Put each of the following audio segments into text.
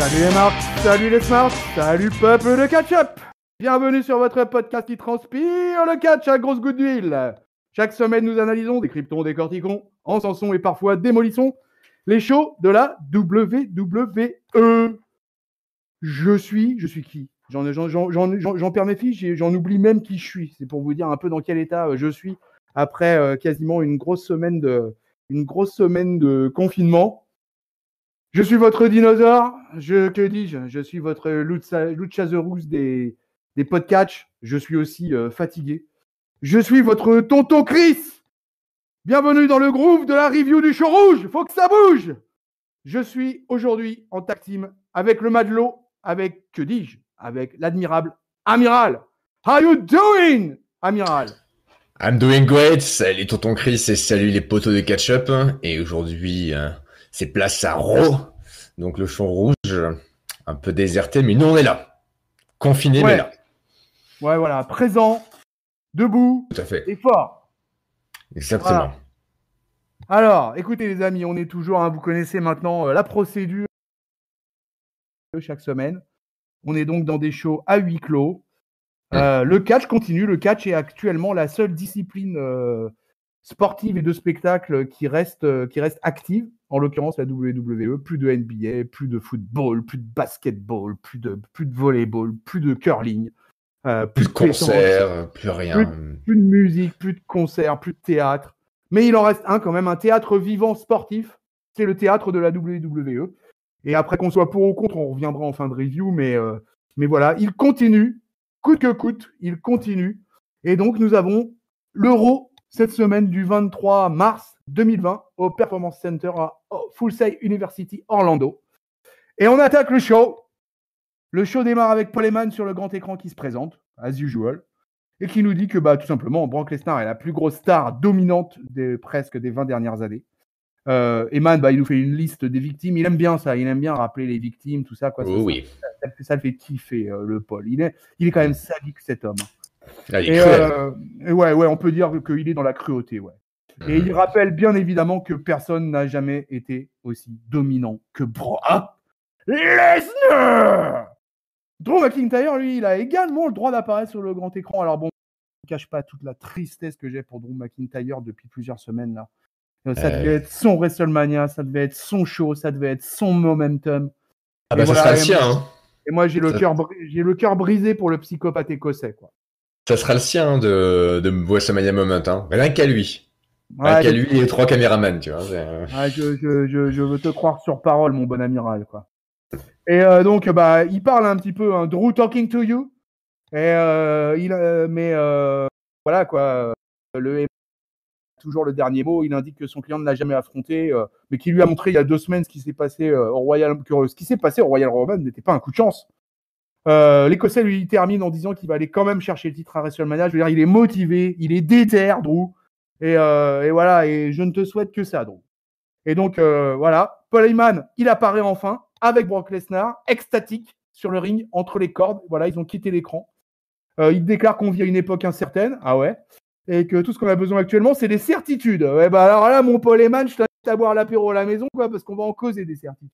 Salut les marques, salut les smarts, salut peuple de catch-up. Bienvenue sur votre podcast qui transpire le catch à grosse goutte d'huile. Chaque semaine, nous analysons, décryptons, décortiquons, encensons et parfois démolissons les shows de la WWE. Je suis qui? J'en perds mes fiches, j'en oublie même qui je suis. C'est pour vous dire un peu dans quel état je suis après quasiment une grosse semaine de confinement. Je suis votre dinosaure, que dis-je? Je suis votre Luchasaurus des podcasts. Je suis aussi fatigué. Je suis votre tonton Chris. Bienvenue dans le groove de la review du show rouge. Faut que ça bouge. Je suis aujourd'hui en tag team avec le Madelot, avec, que dis-je? Avec l'admirable Amiral. How you doing, Amiral? I'm doing great. Salut tonton Chris et salut les potos de catch-up. Et aujourd'hui, c'est place à Raw. Donc le show rouge, un peu déserté, mais nous on est là. Confinés, mais là. Ouais, voilà. Présent, debout, Tout à fait. et fort. Exactement. Voilà. Alors, écoutez les amis, on est toujours, vous connaissez maintenant la procédure chaque semaine. On est donc dans des shows à huis clos. Le catch continue. Le catch est actuellement la seule discipline sportive et de spectacle qui reste active. En l'occurrence, la WWE. Plus de NBA, plus de football, plus de basketball, plus de volleyball, plus de curling. Plus de concerts, plus rien. Plus de musique, plus de concerts, plus de théâtre. Mais il en reste un quand même, un théâtre vivant sportif. C'est le théâtre de la WWE. Et après qu'on soit pour ou contre, on reviendra en fin de review. Mais voilà, il continue. Coûte que coûte, il continue. Et donc, nous avons l'Euro cette semaine du 23 mars 2020 au Performance Center à Full Sail University Orlando. Et on attaque le show. Le show démarre avec Paul Heyman sur le grand écran qui se présente, as usual, et qui nous dit que tout simplement, Brock Lesnar est la plus grosse star dominante presque des 20 dernières années. Heyman, il nous fait une liste des victimes. Il aime bien ça, il aime bien rappeler les victimes, tout ça. Quoi. Oh, oui. Ça le fait kiffer, le Paul. Il est quand même sadique, cet homme. Il est ouais, on peut dire qu'il est dans la cruauté, ouais. Et il rappelle bien évidemment que personne n'a jamais été aussi dominant que Brock Lesnar. Drew McIntyre, lui, il a également le droit d'apparaître sur le grand écran. Alors bon, je ne cache pas toute la tristesse que j'ai pour Drew McIntyre depuis plusieurs semaines là. Ça devait être son WrestleMania, ça devait être son show, ça devait être son momentum. Ah bah ça sera le sien, hein. Et moi, j'ai le cœur brisé pour le psychopathe écossais, quoi. Ça sera le sien de WrestleMania Moment, hein. Rien qu'à lui. Ouais, Rien qu'à lui et les 3 caméramans, tu vois. Je veux te croire sur parole, mon bon amiral, quoi. Et donc, il parle un petit peu, hein, Drew talking to you. Et voilà, quoi. Le toujours le dernier mot. Il indique que son client ne l'a jamais affronté, mais qui lui a montré il y a 2 semaines ce qui s'est passé au Royal Rumble n'était pas un coup de chance. L'Écossais lui termine en disant qu'il va aller quand même chercher le titre à WrestleMania. Je veux dire, il est motivé, il est déter, Drew. Et voilà, et je ne te souhaite que ça, Drew. Et donc, voilà, Paul Heyman, il apparaît enfin avec Brock Lesnar, extatique sur le ring, entre les cordes. Voilà, ils ont quitté l'écran. Il déclare qu'on vit à une époque incertaine. Ah ouais. Et que tout ce qu'on a besoin actuellement, c'est des certitudes. Ouais, alors là, mon Paul Heyman, je t'invite à boire l'apéro à la maison, quoi, parce qu'on va en causer des certitudes.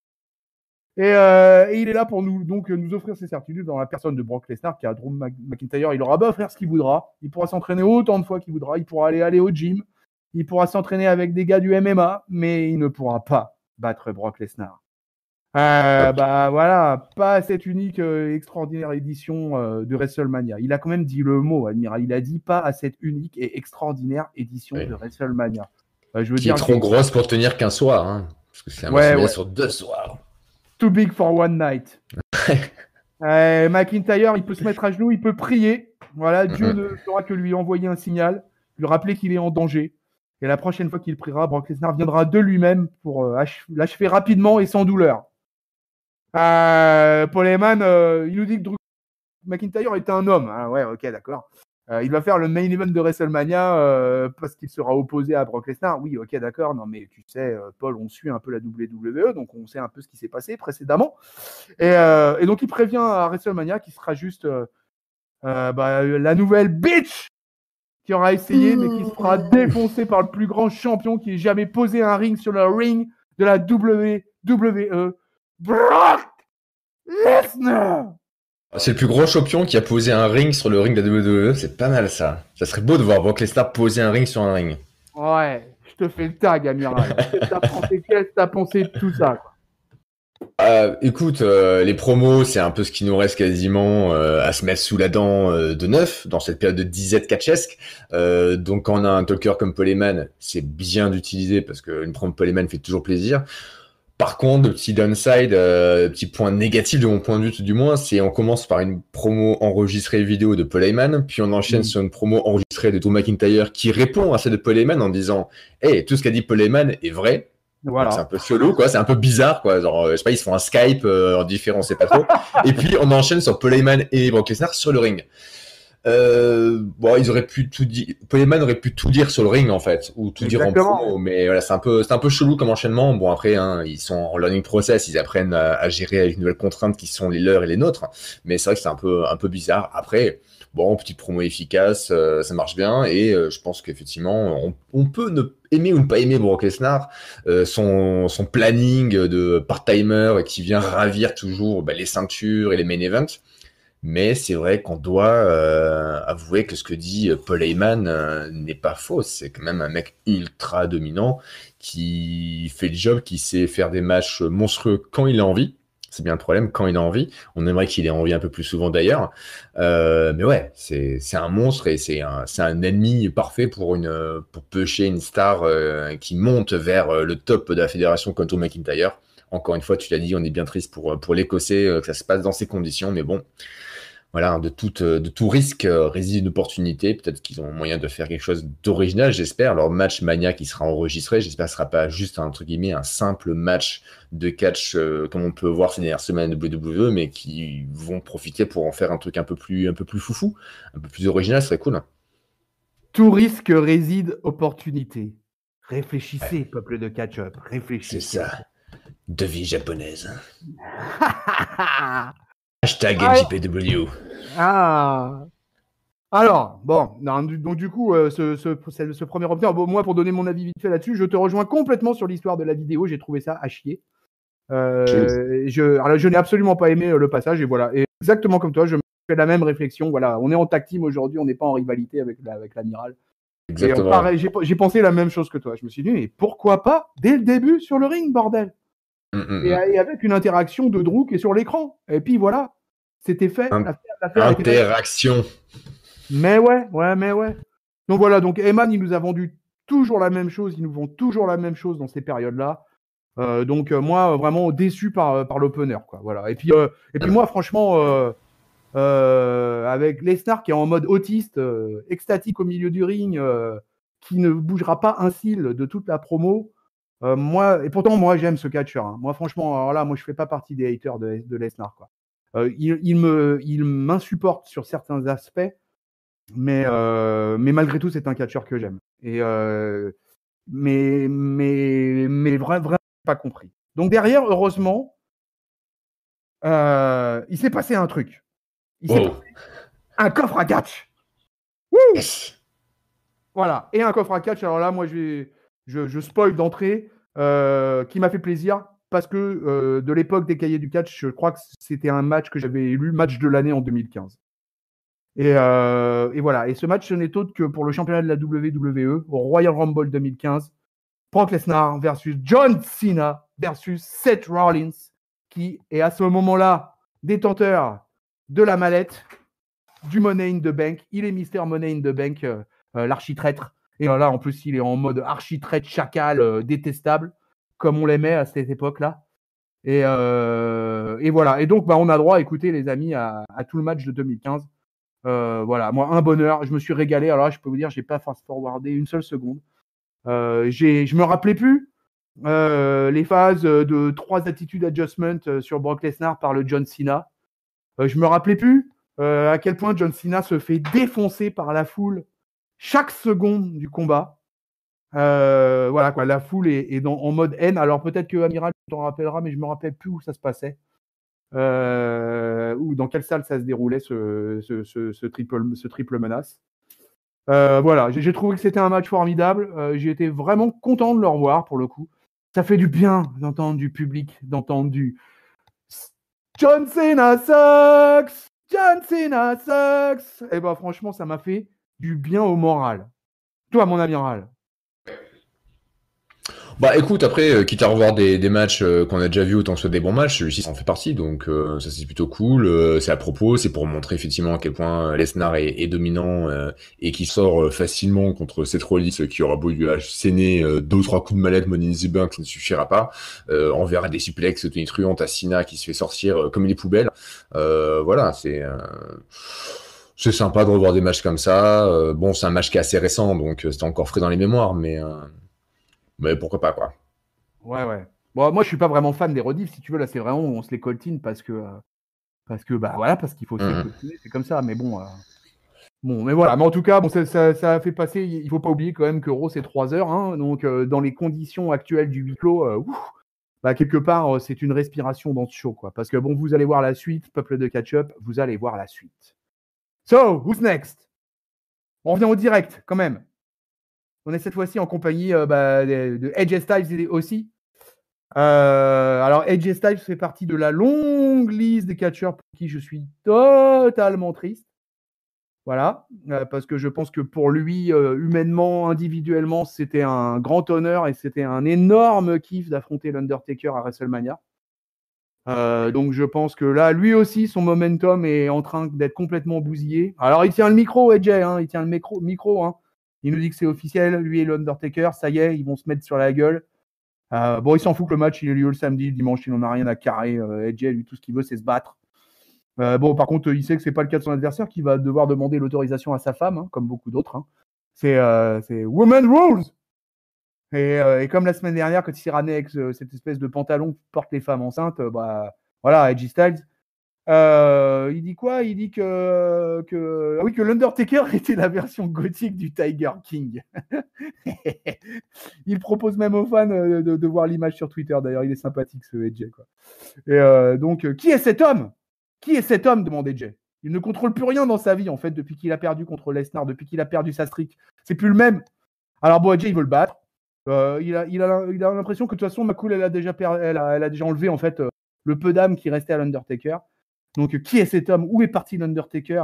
Et il est là pour nous offrir ces certitudes dans la personne de Brock Lesnar, qui a Drew McIntyre. Il aura beau faire ce qu'il voudra. Il pourra s'entraîner autant de fois qu'il voudra. Il pourra aller au gym. Il pourra s'entraîner avec des gars du MMA, mais il ne pourra pas battre Brock Lesnar. Voilà, pas cette unique extraordinaire édition de WrestleMania. Il a quand même dit le mot, Admiral. Il a dit pas à cette unique et extraordinaire édition de WrestleMania. Qui est trop grosse pour tenir qu'un soir, hein, parce que c'est un WrestleMania sur 2 soirs. Too big for one night. McIntyre, il peut se mettre à genoux, il peut prier. Voilà, Dieu ne fera que lui envoyer un signal, lui rappeler qu'il est en danger. Et la prochaine fois qu'il priera, Brock Lesnar viendra de lui-même pour l'achever rapidement et sans douleur. Paul Heyman, il nous dit que Drew McIntyre est un homme. Ah ouais, ok, d'accord. Il va faire le main event de WrestleMania parce qu'il sera opposé à Brock Lesnar. Oui, ok, d'accord. Non, mais tu sais, Paul, on suit un peu la WWE, donc on sait un peu ce qui s'est passé précédemment. Et donc, il prévient à WrestleMania qu'il sera juste la nouvelle bitch qui aura essayé, mais qui se fera défoncer par le plus grand champion qui ait jamais posé un ring sur le ring de la WWE, Brock Lesnar. C'est le plus gros champion qui a posé un ring sur le ring de la WWE. C'est pas mal ça. Ça serait beau de voir Brock Lesnar poser un ring sur un ring. Ouais, je te fais le tag, Amiral. Qu'est-ce que t'as pensé de tout ça, quoi? Écoute, les promos, c'est un peu ce qui nous reste quasiment à se mettre sous la dent de neuf dans cette période de disette catchesque. Donc quand on a un talker comme Paul Heyman, c'est bien d'utiliser parce qu'une promo Paul Heyman fait toujours plaisir. Par contre, le petit downside, petit point négatif de mon point de vue du moins, c'est on commence par une promo enregistrée vidéo de Paul Heyman, puis on enchaîne sur une promo enregistrée de Drew McIntyre qui répond à celle de Paul Heyman en disant « Hey, tout ce qu'a dit Paul Heyman est vrai ». Voilà. C'est un peu chelou, quoi. C'est un peu bizarre, quoi. Genre, je sais pas, ils se font un Skype en différent, on sait pas trop. Et puis, on enchaîne sur Paul Heyman et Brock Lesnar sur le ring. Bon, ils auraient pu tout dire. Paul Heyman aurait pu tout dire sur le ring, en fait, ou tout dire en promo. Mais voilà, c'est un peu chelou comme enchaînement. Bon, après, hein, ils sont en learning process, ils apprennent à gérer avec de nouvelles contraintes qui sont les leurs et les nôtres. Mais c'est vrai que c'est un peu bizarre. Après, bon, petite promo efficace, ça marche bien. Et je pense qu'effectivement, on peut aimer ou ne pas aimer Brock Lesnar, son planning de part-timer qui vient ravir toujours les ceintures et les main events. Mais c'est vrai qu'on doit avouer que ce que dit Paul Heyman n'est pas faux. C'est quand même un mec ultra dominant qui fait le job, qui sait faire des matchs monstrueux quand il a envie. C'est bien le problème, quand il a envie. On aimerait qu'il ait envie un peu plus souvent d'ailleurs. Mais ouais, c'est un monstre et c'est un ennemi parfait pour pêcher une star qui monte vers le top de la fédération comme Drew McIntyre. Encore une fois, tu l'as dit, on est bien triste pour l'Écossais que ça se passe dans ces conditions, mais bon. Voilà, de tout risque réside une opportunité. Peut-être qu'ils ont moyen de faire quelque chose d'original, j'espère. Leur match Mania qui sera enregistré, j'espère que ce ne sera pas juste entre guillemets un simple match de catch comme on peut voir ces dernières semaines de WWE, mais qui vont profiter pour en faire un truc un peu plus foufou, un peu plus original, ce serait cool. Tout risque réside opportunité. Réfléchissez, ouais. Peuple de catch-up, réfléchissez. C'est ça. Devise japonaise. Hashtag NJPW. Alors, bon, donc du coup, ce premier option, bon, moi, pour donner mon avis vite fait là-dessus, je te rejoins complètement sur l'histoire de la vidéo, j'ai trouvé ça à chier. Je n'ai absolument pas aimé le passage, et voilà. Et exactement comme toi, je me fais la même réflexion, voilà, on est en tag team aujourd'hui, on n'est pas en rivalité avec l'amiral. Exactement. Et pareil, j'ai pensé la même chose que toi, je me suis dit, mais pourquoi pas, dès le début, sur le ring, bordel. Et avec une interaction de Drew qui est sur l'écran. Et puis voilà, c'était fait. Interaction. Mais ouais. Donc voilà, donc Heyman, il nous a vendu toujours la même chose, ils nous vendent toujours la même chose dans ces périodes-là. Donc moi, vraiment déçu par l'opener, quoi. Voilà. Et puis moi, franchement, avec Lesnar qui est en mode autiste, extatique au milieu du ring, qui ne bougera pas un cil de toute la promo. Et pourtant, moi, j'aime ce catcheur. Hein. Moi, franchement, alors là, moi, je fais pas partie des haters de Lesnar, quoi. Il m'insupporte sur certains aspects, mais malgré tout, c'est un catcheur que j'aime. Et mais vraiment pas compris. Donc derrière, heureusement, il s'est passé un truc. Il s'est passé un coffre à catch. Yes. Voilà. Et un coffre à catch. Alors là, moi, je spoil d'entrée, qui m'a fait plaisir parce que de l'époque des cahiers du catch, je crois que c'était un match que j'avais élu match de l'année en 2015. Et voilà. Et ce match, ce n'est autre que pour le championnat de la WWE au Royal Rumble 2015. Brock Lesnar versus John Cena versus Seth Rollins, qui est à ce moment-là détenteur de la mallette du Money in the Bank. Il est Mister Money in the Bank, l'architraître. Et là, en plus, il est en mode architraître chacal détestable, comme on l'aimait à cette époque-là. Et voilà. Et donc, on a droit, écoutez, les amis, à tout le match de 2015. Voilà, moi, un bonheur. Je me suis régalé. Alors là, je peux vous dire, je n'ai pas fast-forwardé une seule seconde. Je me rappelais plus les phases de 3 attitudes adjustment sur Brock Lesnar par le John Cena. Je me rappelais plus à quel point John Cena se fait défoncer par la foule chaque seconde du combat. Voilà quoi, la foule est en mode haine. Alors peut-être que Amiral t'en rappellera, mais je me rappelle plus où ça se passait, ou dans quelle salle ça se déroulait ce triple menace. Voilà, j'ai trouvé que c'était un match formidable. J'ai été vraiment content de le revoir pour le coup. Ça fait du bien d'entendre du public, d'entendre John Cena sucks! John Cena sucks! Et ben franchement, ça m'a fait du bien au moral. Toi, mon amiral. Bah écoute, après, quitte à revoir des matchs qu'on a déjà vus, autant que ce soit des bons matchs, celui-ci ça en fait partie, donc ça c'est plutôt cool. C'est à propos, c'est pour montrer effectivement à quel point Lesnar est dominant et qui sort facilement contre Seth Rollins qui aura beau lui asséner 2 ou 3 coups de mallette Money in the Bank, ça ne suffira pas. On verra des suplexes tonitruantes à Cena qui se fait sortir comme les poubelles. Voilà, c'est sympa de revoir des matchs comme ça. Bon, c'est un match qui est assez récent, donc c'était encore frais dans les mémoires, mais pourquoi pas, quoi. Ouais. Bon, moi, je suis pas vraiment fan des rediffs, si tu veux. Là, c'est vraiment, on se les coltine parce que bah voilà, parce qu'il faut se les coltiner, c'est comme ça. Mais bon, mais voilà. Mais en tout cas, bon, ça a fait passer. Il faut pas oublier quand même que Raw c'est 3 heures, hein, donc dans les conditions actuelles du huis clos, bah, quelque part, c'est une respiration dans ce show, quoi. Parce que bon, vous allez voir la suite, peuple de catch-up, vous allez voir la suite. So, who's next? On revient au direct, quand même. On est cette fois-ci en compagnie de AJ Styles aussi. Alors, AJ Styles fait partie de la longue liste des catcheurs pour qui je suis totalement triste. Voilà, parce que je pense que pour lui, humainement, individuellement, c'était un grand honneur et c'était un énorme kiff d'affronter l'Undertaker à WrestleMania. Donc je pense que là, lui aussi, son momentum est en train d'être complètement bousillé. Alors il tient le micro, AJ, hein, il tient le micro. Hein. Il nous dit que c'est officiel, lui et l'Undertaker, ça y est, ils vont se mettre sur la gueule. Bon, il s'en fout que le match, il ait lieu le samedi, le dimanche, il n'en a rien à carrer. AJ, lui, tout ce qu'il veut, c'est se battre. Bon, par contre, il sait que c'est pas le cas de son adversaire, qui va devoir demander l'autorisation à sa femme, hein, comme beaucoup d'autres. Hein. C'est Women Rules! Et comme la semaine dernière, quand il s'est ramené avec cette espèce de pantalon que portent les femmes enceintes, bah voilà, AJ Styles, il dit quoi? Il dit que l'Undertaker était la version gothique du Tiger King. Il propose même aux fans de voir l'image sur Twitter. D'ailleurs, il est sympathique ce AJ, quoi. Et donc, qui est cet homme? Qui est cet homme? Demande AJ. Il ne contrôle plus rien dans sa vie, en fait, depuis qu'il a perdu contre Lesnar, depuis qu'il a perdu sa streak. C'est plus le même. Alors bon, AJ, il veut le battre. Il a l'impression que de toute façon, McCool, elle a déjà enlevé en fait le peu d'âme qui restait à l'Undertaker. Donc, qui est cet homme? Où est parti l'Undertaker?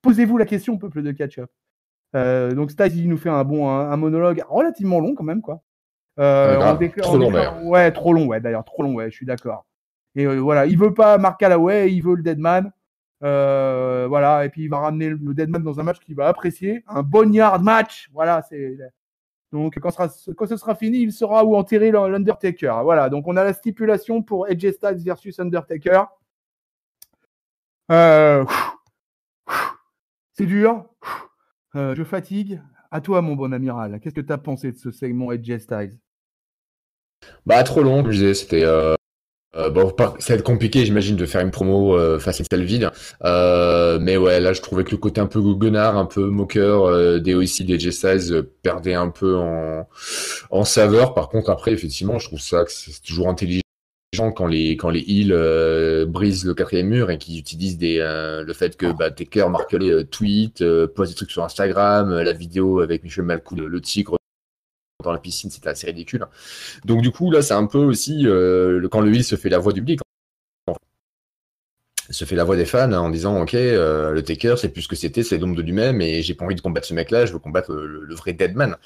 Posez-vous la question, peuple de catch-up. Donc, Styles, il nous fait un monologue relativement long quand même, quoi. Trop long, d'ailleurs. Ouais, trop long, ouais, d'ailleurs, trop long, ouais, je suis d'accord. Et voilà, il veut pas Mark Calloway, il veut le Deadman. Voilà, et puis il va ramener le Deadman dans un match qu'il va apprécier, un boneyard match. Voilà, donc quand ce sera fini, il saura où enterrer l'Undertaker. Voilà, donc on a la stipulation pour AJ Styles versus Undertaker. C'est dur. Je fatigue. À toi, mon bon amiral. Qu'est-ce que tu as pensé de ce segment AJ Styles? Bah, trop long, comme je disais, c'était... bon, ça va être compliqué, j'imagine, de faire une promo face à une salle vide. Mais ouais, là, je trouvais que le côté un peu goguenard, un peu moqueur des OC, des AJ Styles perdait un peu en saveur. Par contre, après, effectivement, je trouve ça que c'est toujours intelligent quand les heels brisent le 4e mur et qu'ils utilisent le fait que Taker, Mark Calloway tweet, poste des trucs sur Instagram, la vidéo avec Michel Malkoud, le tigre dans la piscine, c'était assez ridicule. Donc du coup, là, c'est un peu aussi quand le heel se fait la voix du public, se fait la voix des fans en disant ok, le Taker, c'est plus ce que c'était, c'est l'ombre de lui-même et j'ai pas envie de combattre ce mec-là, je veux combattre le vrai Deadman.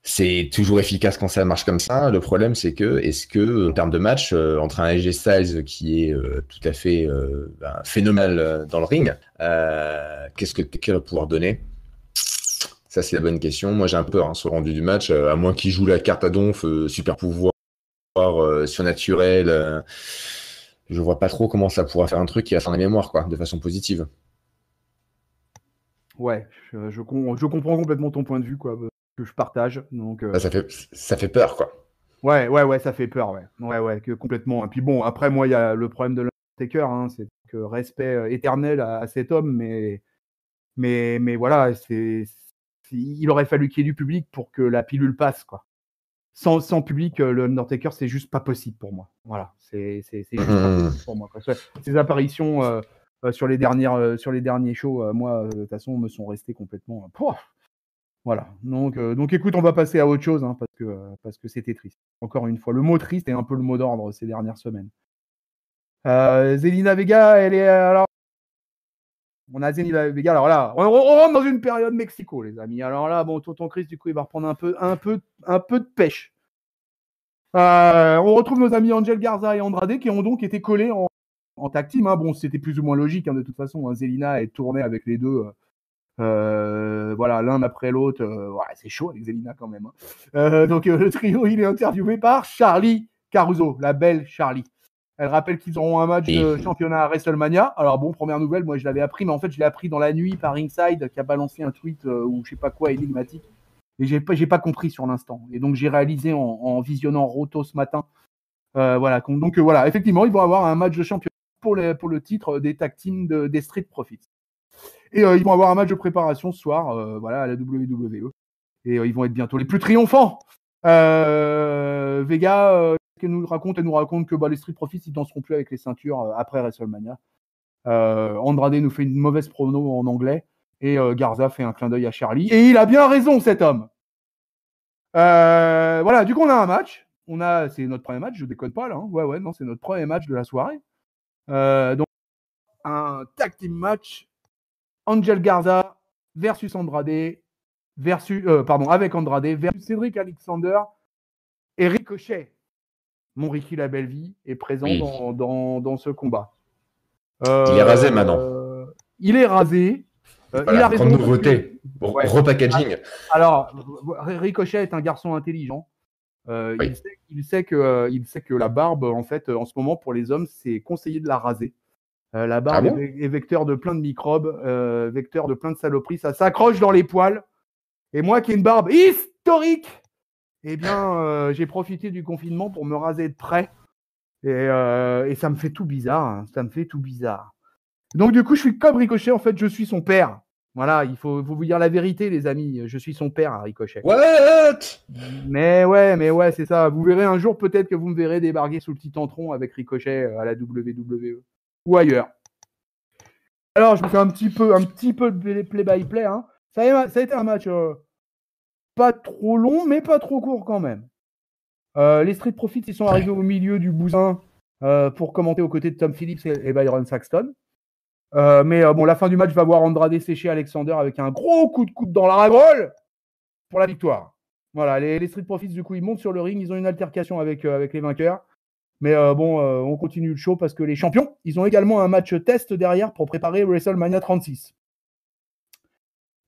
C'est toujours efficace quand ça marche comme ça. Le problème, c'est est-ce que, en termes de match, entre un AJ Styles qui est tout à fait phénoménal dans le ring, qu'est-ce que Taker va pouvoir donner? Ça, c'est la bonne question. Moi, j'ai un peu peur sur le rendu du match, à moins qu'il joue la carte à donf, super pouvoir surnaturel. Je vois pas trop comment ça pourra faire un truc qui va faire la mémoire, quoi, de façon positive. Ouais, je comprends complètement ton point de vue, quoi, que je partage. Donc, ça fait peur, quoi. Ouais, ça fait peur, ouais. Ouais, que complètement. Et puis bon, après, moi, il y a le problème de l'Undertaker, hein, c'est que respect éternel à cet homme, mais voilà, il aurait fallu qu'il y ait du public pour que la pilule passe, quoi. Sans public, le Undertaker, c'est juste pas possible pour moi. Voilà, c'est juste pas possible pour moi, quoi. Ces apparitions sur les derniers shows, moi, de toute façon, me sont restés complètement. Voilà. Donc, écoute, on va passer à autre chose, hein, parce que c'était triste. Encore une fois, le mot triste est un peu le mot d'ordre ces dernières semaines. Zelina Vega, elle est alors. On a Zelina Vega. Alors là, on rentre dans une période Mexico, les amis. Alors là, bon, tonton Chris, du coup, il va reprendre un peu de pêche. On retrouve nos amis Angel Garza et Andrade qui ont donc été collés en tag team. Hein. Bon, c'était plus ou moins logique de toute façon. Hein. Zelina est tournée avec les deux. Voilà, l'un après l'autre. Ouais, c'est chaud avec Zelina quand même. Hein. Donc le trio, il est interviewé par Charlie Caruso, la belle Charlie. Elle rappelle qu'ils auront un match de championnat à WrestleMania. Alors bon, première nouvelle, moi je l'avais appris, mais en fait je l'ai appris dans la nuit par Ringside qui a balancé un tweet ou je sais pas quoi énigmatique. Et j'ai pas compris sur l'instant. Et donc j'ai réalisé en visionnant Roto ce matin. Voilà. Donc voilà, effectivement, ils vont avoir un match de championnat pour le titre des tag teams des Street Profits. Et ils vont avoir un match de préparation ce soir, voilà, à la WWE. Et ils vont être bientôt les plus triomphants. Vega, elle nous raconte que les Street Profits, ils danseront plus avec les ceintures après WrestleMania. Andrade nous fait une mauvaise promo en anglais. Et Garza fait un clin d'œil à Charlie. Et il a bien raison, cet homme. Voilà, du coup, on a un match. C'est notre premier match, je déconne pas là. Hein. Ouais, non, c'est notre premier match de la soirée. Donc, un tag team match. Angel Garza versus Andrade, avec Andrade versus Cédric Alexander et Ricochet. Mon Ricky la belle vie est présent dans ce combat. Il est rasé maintenant. Il est rasé. Il a raison. Nouveauté. Repackaging. Alors, Ricochet est un garçon intelligent. Il sait que la barbe, en fait, en ce moment, pour les hommes, c'est conseillé de la raser. La barbe est vecteur de plein de microbes, vecteur de plein de saloperies. Ça s'accroche dans les poils. Et moi qui ai une barbe historique, eh bien, j'ai profité du confinement pour me raser de près. Et ça me fait tout bizarre. Hein. Ça me fait tout bizarre. Donc, du coup, je suis comme Ricochet. En fait, je suis son père. Voilà, il faut vous dire la vérité, les amis. Je suis son père, à Ricochet. What? Mais ouais, c'est ça. Vous verrez un jour, peut-être que vous me verrez débarquer sous le petit tentron avec Ricochet à la WWE. Ou ailleurs. Alors, je vous fais un petit peu de play-by-play. Hein. Ça a été un match pas trop long, mais pas trop court quand même. Les Street Profits, ils sont arrivés au milieu du bousin pour commenter aux côtés de Tom Phillips et Byron Saxton. Mais la fin du match va voir Andrade sécher Alexander avec un gros coup de coude dans la ragrole pour la victoire. Voilà, les Street Profits, du coup, ils montent sur le ring. Ils ont une altercation avec les vainqueurs. Mais on continue le show parce que les champions, ils ont également un match test derrière pour préparer WrestleMania 36.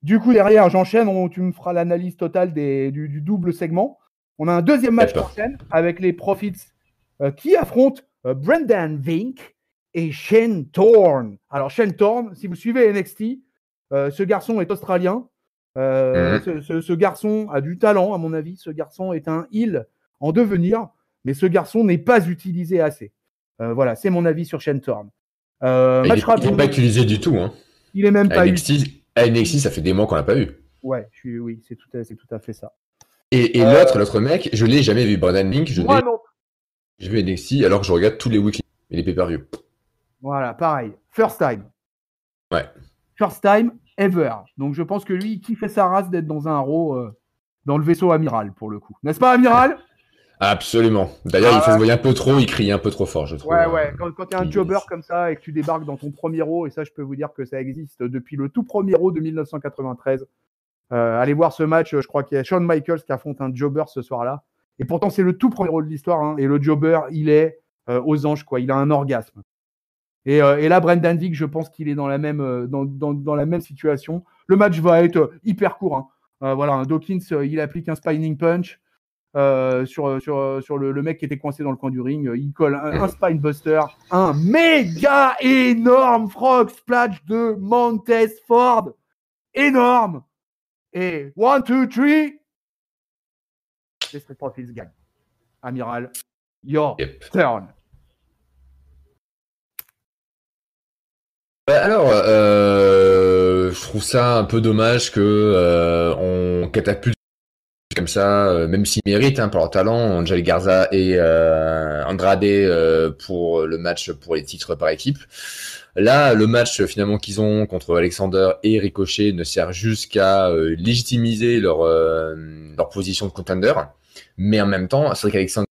Du coup, derrière, j'enchaîne. Tu me feras l'analyse totale du double segment. On a un deuxième match en scène avec les Profits qui affrontent Brendan Vink et Shane Thorne. Alors, Shane Thorne, si vous suivez NXT, ce garçon est australien. Ce garçon a du talent, à mon avis. Ce garçon est un heel en devenir. Mais ce garçon n'est pas utilisé assez. Voilà, c'est mon avis sur Shane Thorne. Il n'est pas utilisé du tout. Hein. Il est même pas utilisé. À NXT, ça fait des mois qu'on l'a pas vu. Ouais, oui, c'est tout à fait ça. Et l'autre mec, je l'ai jamais vu. Brendan Link, j'ai vu NXT alors que je regarde tous les weekly et les pay-per-view. Voilà, pareil. First time. Ouais. First time ever. Donc je pense que lui, il kiffe sa race d'être dans un Raw dans le vaisseau amiral pour le coup. N'est-ce pas, amiral? Absolument. D'ailleurs, il fait se voyer un peu trop, il crie un peu trop fort, je trouve. Ouais. Quand tu es un jobber comme ça et que tu débarques dans ton premier Raw, et ça, je peux vous dire que ça existe depuis le tout premier Raw de 1993. Allez voir ce match, je crois qu'il y a Shawn Michaels qui affronte un jobber ce soir-là. Et pourtant, c'est le tout premier Raw de l'histoire. Hein, et le jobber, il est aux anges, quoi. Il a un orgasme. Et là, Brendan Vink, je pense qu'il est dans la même, dans la même situation. Le match va être hyper court. Hein. Voilà, Dawkins, il applique un spinning punch. Sur le mec qui était coincé dans le coin du ring, il colle un spine buster, un méga énorme frog splash de Montez Ford, énorme, et 1, 2, 3, les Street Profits gagnent. Amiral, your turn. Alors, je trouve ça un peu dommage que on catapulte comme ça, même s'ils méritent pour leur talent, Angel Garza et Andrade pour le match pour les titres par équipe. Là, le match finalement qu'ils ont contre Alexander et Ricochet ne sert juste qu'à légitimiser leur position de contender. Mais en même temps, c'est vrai qu'Alexander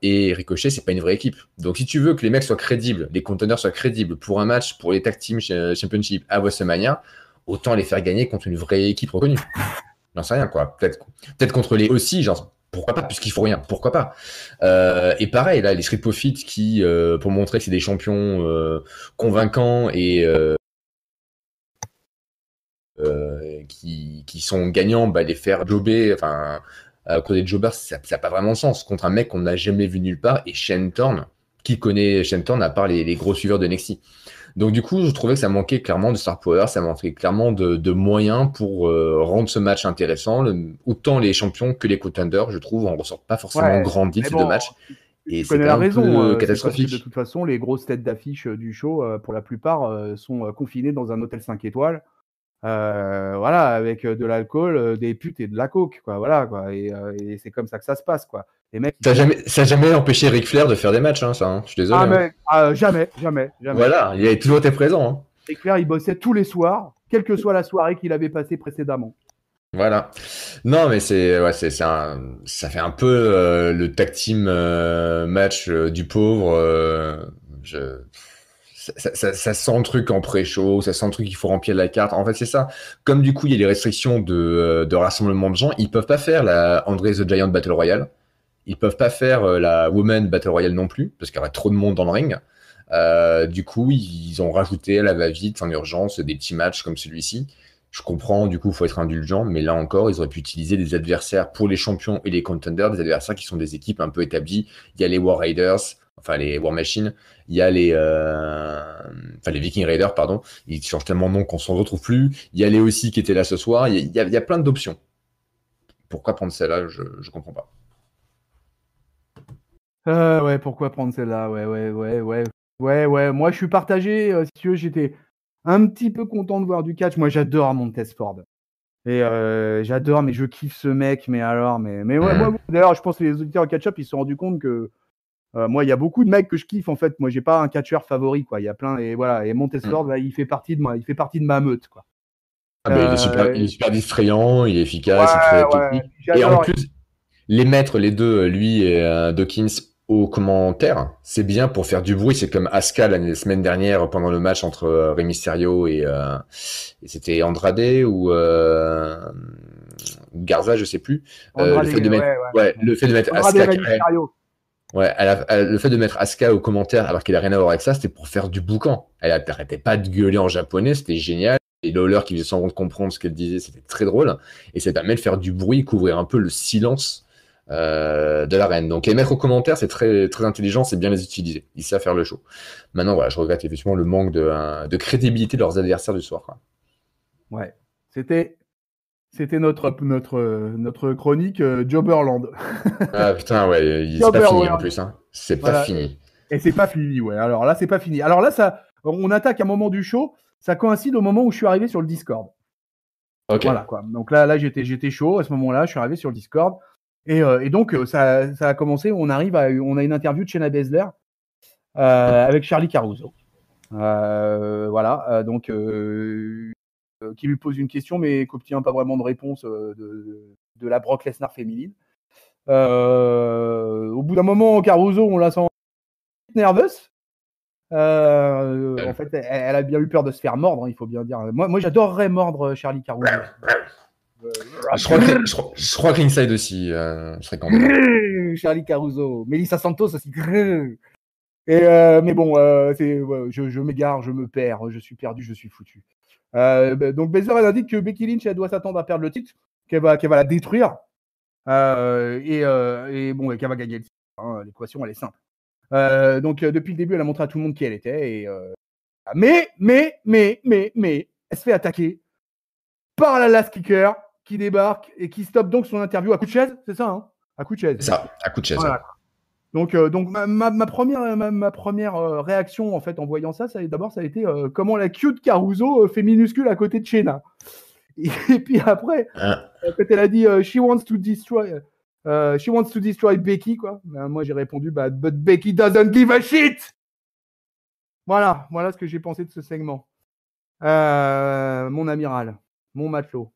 et Ricochet, c'est pas une vraie équipe. Donc, si tu veux que les mecs soient crédibles, les contenders soient crédibles pour un match, pour les Tag Team Championship à WrestleMania, autant les faire gagner contre une vraie équipe reconnue. J'en sais rien, quoi. Peut-être contre les aussi, genre, pourquoi pas, puisqu'il faut rien, pourquoi pas. Et pareil, là, les Street Profits qui, pour montrer que c'est des champions convaincants et qui sont gagnants, bah, les faire jobber, enfin, contre des jobbers, ça n'a pas vraiment de sens. Contre un mec qu'on n'a jamais vu nulle part, et Shane Thorne, qui connaît Shane Thorne à part les gros suiveurs de NXT. Donc du coup, je trouvais que ça manquait clairement de star power, ça manquait clairement de moyens pour rendre ce match intéressant. Autant les champions que les contenders, je trouve, on ressort pas forcément grandi de ces deux matchs. Et Tu c'est connais la raison. peu C'est parce que catastrophique. de toute façon, les grosses têtes d'affiche du show, pour la plupart, sont confinées dans un hôtel 5 étoiles. Voilà, avec de l'alcool, des putes et de la coke, quoi. Voilà, quoi. Et c'est comme ça que ça se passe, quoi. Les mecs. Ça a jamais empêché Ric Flair de faire des matchs, hein, ça. Hein. Je suis désolé. Ah, mais jamais. Voilà, il a toujours été présent. Hein. Ric Flair, il bossait tous les soirs, quelle que soit la soirée qu'il avait passée précédemment. Voilà. Non, mais ça fait un peu le tag team match du pauvre. Ça sent le truc en pré-show, ça sent le truc qu'il faut remplir la carte. En fait, c'est ça. Comme du coup, il y a les restrictions de rassemblement de gens, ils peuvent pas faire la Andre the Giant Battle Royale. Ils peuvent pas faire la Women Battle Royale non plus, parce qu'il y aurait trop de monde dans le ring. Du coup, ils ont rajouté à la va-vite, en urgence, des petits matchs comme celui-ci. Je comprends, du coup, il faut être indulgent, mais là encore, ils auraient pu utiliser des adversaires pour les champions et les contenders, des adversaires qui sont des équipes un peu établies. Il y a les War Raiders, enfin les War Machines, il y a les Viking Raiders, pardon, ils changent tellement de nom qu'on s'en retrouve plus. Il y a les aussi qui étaient là ce soir, il y a plein d'options. Pourquoi prendre celle-là, je comprends pas. Ouais, pourquoi prendre celle-là? Ouais. Moi, je suis partagé. Si tu veux, j'étais un petit peu content de voir du catch. Moi, j'adore Montez Ford. Et j'adore, mais je kiffe ce mec. Mais alors, mais ouais, moi, d'ailleurs, je pense que les auditeurs en catch-up, ils se sont rendus compte que moi, il y a beaucoup de mecs que je kiffe. En fait, moi, j'ai pas un catcheur favori, quoi. Il y a plein, et voilà. Et Montez Ford, là, il fait partie de ma meute, quoi. Ah bah, il est super distrayant, il est efficace, il est très technique. Et en plus, les mettre, les deux, lui et Dawkins, aux commentaires, c'est bien pour faire du bruit. C'est comme Asuka la semaine dernière pendant le match entre Rey Mysterio et c'était Andrade ou Garza, je sais plus. Andrade, le fait de mettre, le fait de mettre Asuka, le fait de mettre Asuka aux commentaires alors qu'il a rien à voir avec ça, c'était pour faire du boucan. Elle n'arrêtait pas de gueuler en japonais, c'était génial. Et Lawler qui faisait semblant de comprendre ce qu'elle disait, c'était très drôle. Et ça permet de faire du bruit, couvrir un peu le silence de l'arène. Donc les mettre aux commentaires, c'est très, très intelligent, c'est bien les utiliser. Ils savent faire le show. Maintenant, voilà, je regrette effectivement le manque de crédibilité de leurs adversaires du soir. Quoi. Ouais, c'était notre chronique Jobberland. Ah putain, ouais, c'est pas fini en plus. Hein. C'est pas fini. Et c'est pas fini, ouais. Alors là, c'est pas fini. Alors là, on attaque un moment du show. Ça coïncide au moment où je suis arrivé sur le Discord. Ok. Voilà, quoi. Donc là j'étais chaud à ce moment-là. Je suis arrivé sur le Discord. Et donc, ça a commencé. On a une interview de Shayna Baszler avec Charlie Caruso. Voilà. Donc, qui lui pose une question, mais qui n'obtient pas vraiment de réponse de la Brock Lesnar féminine. Au bout d'un moment, Caruso, on la sent nerveuse. En fait, elle a bien eu peur de se faire mordre, hein, il faut bien dire. Moi, j'adorerais mordre Charlie Caruso. Je crois que Ringside aussi serait content. Charlie Caruso. Melissa Santos aussi. Mais bon, je m'égare, je me perds, je suis perdu, je suis foutu. Donc Baszler, elle indique que Becky Lynch, elle doit s'attendre à perdre le titre, qu'elle va la détruire, et bon, et qu'elle va gagner le titre. Hein, l'équation, elle est simple. Donc depuis le début, elle a montré à tout le monde qui elle était. Mais, elle se fait attaquer par la Last Kicker qui débarque et qui stoppe donc son interview à coup de chaise, c'est ça, hein? À coup de chaise. C'est ça, à coup de chaise. Voilà. Donc ma première réaction en fait en voyant ça, d'abord ça a été comment la cute Caruso fait minuscule à côté de Shayna. Et puis après, quand elle a dit she wants to destroy Becky, quoi. Moi j'ai répondu but Becky doesn't give a shit. Voilà ce que j'ai pensé de ce segment. Mon amiral, mon matelot.